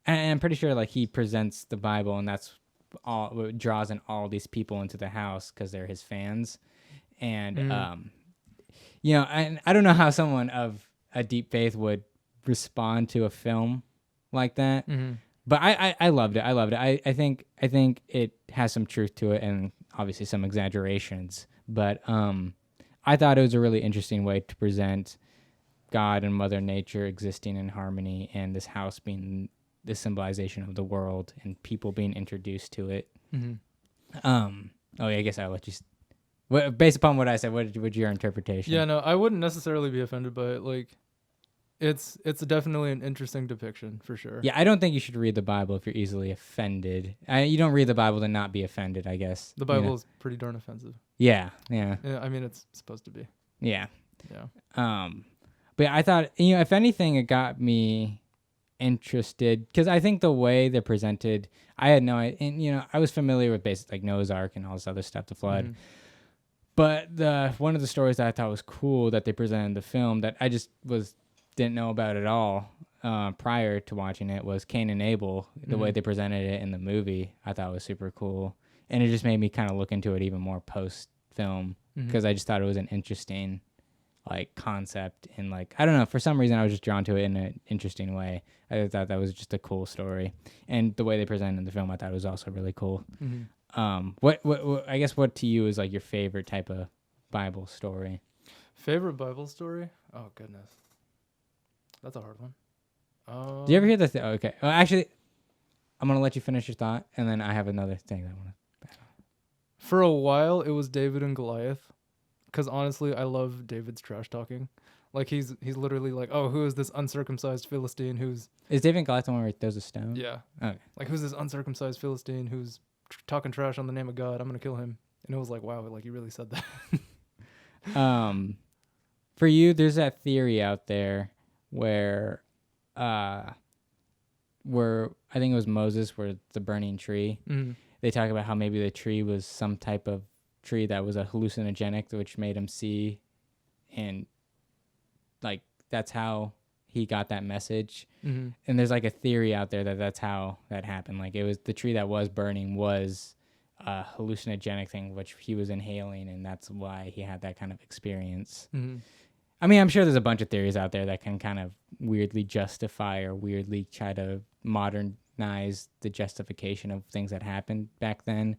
and I'm pretty sure like he presents the Bible, and that's all what draws in all these people into the house because they're his fans. And and I don't know how someone of a deep faith would respond to a film like that, but I loved it. I think it has some truth to it, and obviously some exaggerations, but I thought it was a really interesting way to present God and Mother Nature existing in harmony, and this house being the symbolization of the world and people being introduced to it. I guess I'll let you. Based upon what I said, what's your interpretation? Yeah, no, I wouldn't necessarily be offended by it. Like, it's definitely an interesting depiction for sure. Yeah, I don't think you should read the Bible if you're easily offended. You don't read the Bible to not be offended, I guess. The Bible is pretty darn offensive. Yeah. I mean, it's supposed to be. Yeah. Yeah. But I thought, if anything, it got me interested because I think the way they're presented, I had no idea. And, I was familiar with basic like Noah's Ark and all this other stuff, the flood. But one of the stories that I thought was cool that they presented in the film that I just didn't know about at all prior to watching it was Cain and Abel. The way they presented it in the movie, I thought was super cool, and it just made me kind of look into it even more post film because I just thought it was an interesting like concept, and like I don't know, for some reason I was just drawn to it in an interesting way. I thought that was just a cool story, and the way they presented in the film I thought was also really cool. What I guess what to you is like your favorite type of Bible story? Favorite Bible story? Oh goodness, that's a hard one. Do you ever hear the okay? Well, actually, I'm gonna let you finish your thought, and then I have another thing that I want to. For a while, it was David and Goliath, because honestly, I love David's trash talking. Like he's literally like, oh, who is this uncircumcised Philistine who's... Is David and Goliath the one where he throws a stone? Yeah. Okay. Like, who's this uncircumcised Philistine who's talking trash on the name of God? I'm gonna kill him. And it was like, wow, like you really said that. For you, there's that theory out there where I think it was Moses, where the burning tree. They talk about how maybe the tree was some type of tree that was a hallucinogenic, which made him see, and like that's how he got that message. And there's like a theory out there that that's how that happened. Like it was the tree that was burning was hallucinogenic thing, which he was inhaling, and that's why he had that kind of experience. Mm-hmm. I mean, I'm sure there's a bunch of theories out there that can kind of weirdly justify or weirdly try to modernize the justification of things that happened back then.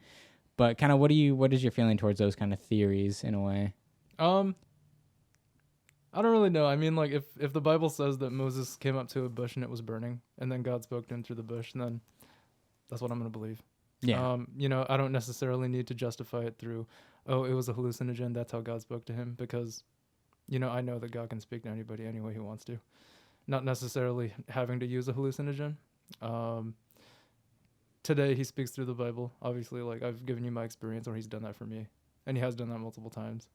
But kind of, what is your feeling towards those kind of theories in a way? I don't really know. I mean, like, if the Bible says that Moses came up to a bush and it was burning, and then God spoke to him through the bush, then that's what I'm gonna believe. Yeah. You know, I don't necessarily need to justify it through, oh, it was a hallucinogen, that's how God spoke to him, because, you know, I know that God can speak to anybody any way he wants to. Not necessarily having to use a hallucinogen. Today he speaks through the Bible. Obviously, like, I've given you my experience where he's done that for me, and he has done that multiple times.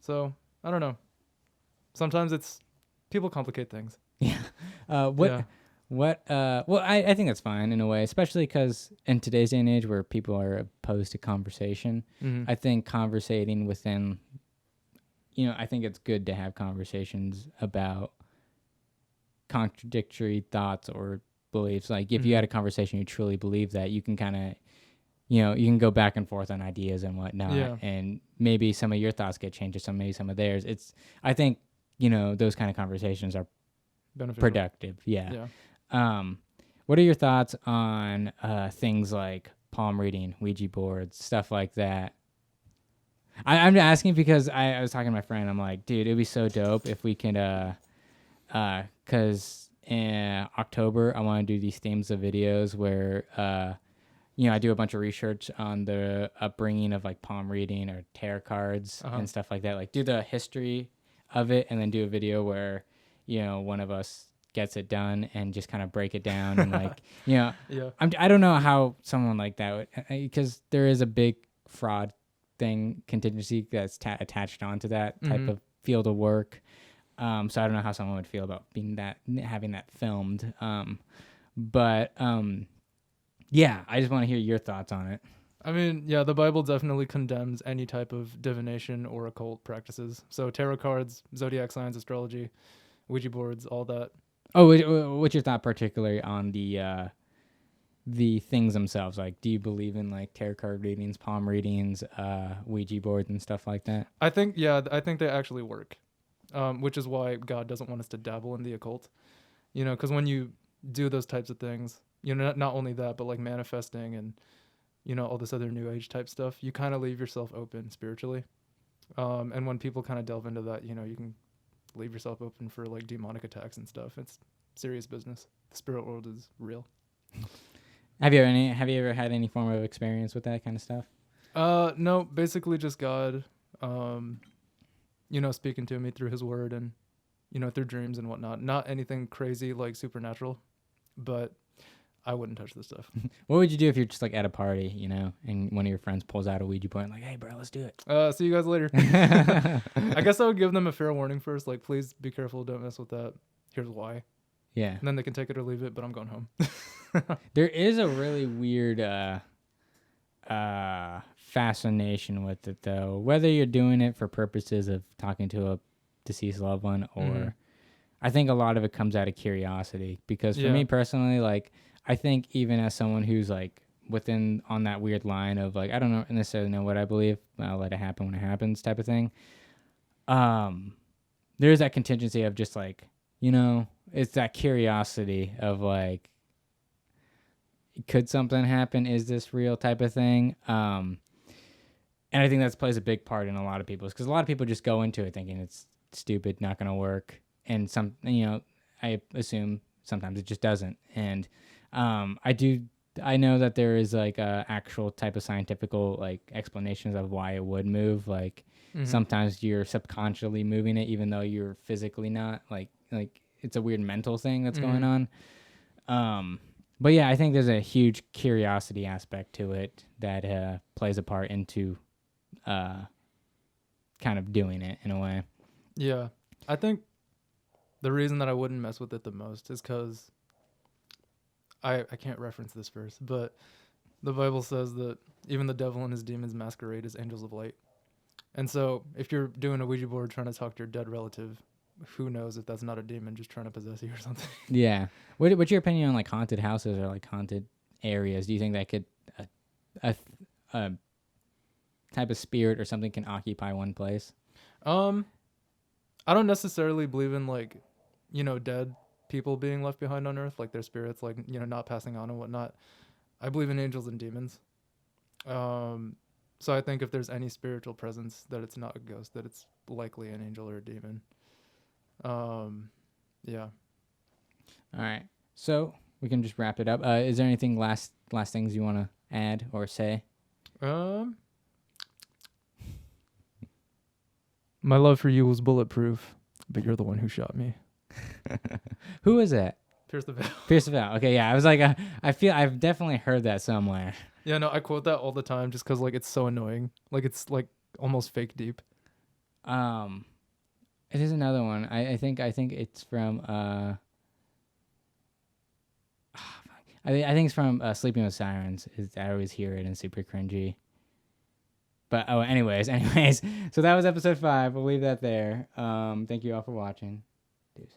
So I don't know. Sometimes it's people complicate things. Yeah. Yeah. Well, I think that's fine in a way, especially because in today's day and age where people are opposed to conversation, Mm-hmm. I think conversating within, I think it's good to have conversations about contradictory thoughts or beliefs. Like if you had a conversation, you truly believe that, you can kind of, you can go back and forth on ideas and whatnot. Yeah. And maybe some of your thoughts get changed or maybe some of theirs. I think, those kind of conversations are Beneficial. productive. Yeah. Yeah. What are your thoughts on things like palm reading, Ouija boards, stuff like that? I'm asking because I was talking to my friend. I'm like, dude, it'd be so dope if we could, because in October I want to do these themes of videos where, I do a bunch of research on the upbringing of like palm reading or tarot cards and stuff like that. Like do the history of it and then do a video where, one of us gets it done and just kind of break it down and like, Yeah. I don't know how someone like that would, because there is a big fraud thing contingency that's attached onto that type of field of work. So I don't know how someone would feel about having that filmed. Yeah, I just want to hear your thoughts on it. I mean, yeah, the Bible definitely condemns any type of divination or occult practices. So tarot cards, zodiac signs, astrology, Ouija boards, all that. Oh, what's your thought particularly on the things themselves? Like, do you believe in like tarot card readings, palm readings, Ouija boards, and stuff like that? I think they actually work, which is why God doesn't want us to dabble in the occult. Because when you do those types of things, not only that, but like manifesting and, all this other new age type stuff, you kind of leave yourself open spiritually. And when people kind of delve into that, you can leave yourself open for like demonic attacks and stuff. It's serious business. The spirit world is real. Have you ever had any form of experience with that kind of stuff? No, basically just God, speaking to me through his word and, through dreams and whatnot. Not anything crazy like supernatural, but I wouldn't touch this stuff. What would you do if you're just like at a party, and one of your friends pulls out a Ouija board, like, hey, bro, let's do it. See you guys later. I guess I would give them a fair warning first. Like, please be careful. Don't mess with that. Here's why. Yeah. And then they can take it or leave it, but I'm going home. There is a really weird fascination with it, though. Whether you're doing it for purposes of talking to a deceased loved one or I think a lot of it comes out of curiosity. Because for me personally, like, I think even as someone who's like within on that weird line of like, I don't necessarily know what I believe, I'll let it happen when it happens type of thing. There's that contingency of just like, it's that curiosity of like, could something happen? Is this real type of thing? And I think that plays a big part in a lot of people's, because a lot of people just go into it thinking it's stupid, not going to work. And I assume sometimes it just doesn't. And I know that there is like a actual type of scientific like explanations of why it would move. Like sometimes you're subconsciously moving it, even though you're physically not. Like it's a weird mental thing that's going on. But yeah, I think there's a huge curiosity aspect to it that plays a part into kind of doing it in a way. Yeah, I think the reason that I wouldn't mess with it the most is because I can't reference this verse, but the Bible says that even the devil and his demons masquerade as angels of light. And so if you're doing a Ouija board trying to talk to your dead relative, who knows if that's not a demon just trying to possess you or something. Yeah. What's your opinion on like haunted houses or like haunted areas do you think that could a, a type of spirit or something can occupy one place? I don't necessarily believe in like, dead people being left behind on Earth, like their spirits, like not passing on and whatnot. I believe in angels and demons. So I think if there's any spiritual presence, that it's not a ghost, that it's likely an angel or a demon. Yeah. All right, so we can just wrap it up. Is there anything last things you want to add or say? My love for you was bulletproof, but you're the one who shot me. Who is that? Pierce the Veil. Pierce the Veil. Okay, yeah. I was like, I feel I've definitely heard that somewhere. Yeah, no, I quote that all the time just because like it's so annoying. Like it's like almost fake deep. It is another one. I think it's from I think it's from Sleeping with Sirens. I always hear it and it's super cringy. But anyways, so that was episode 5. We'll leave that there. Thank you all for watching. Deuce.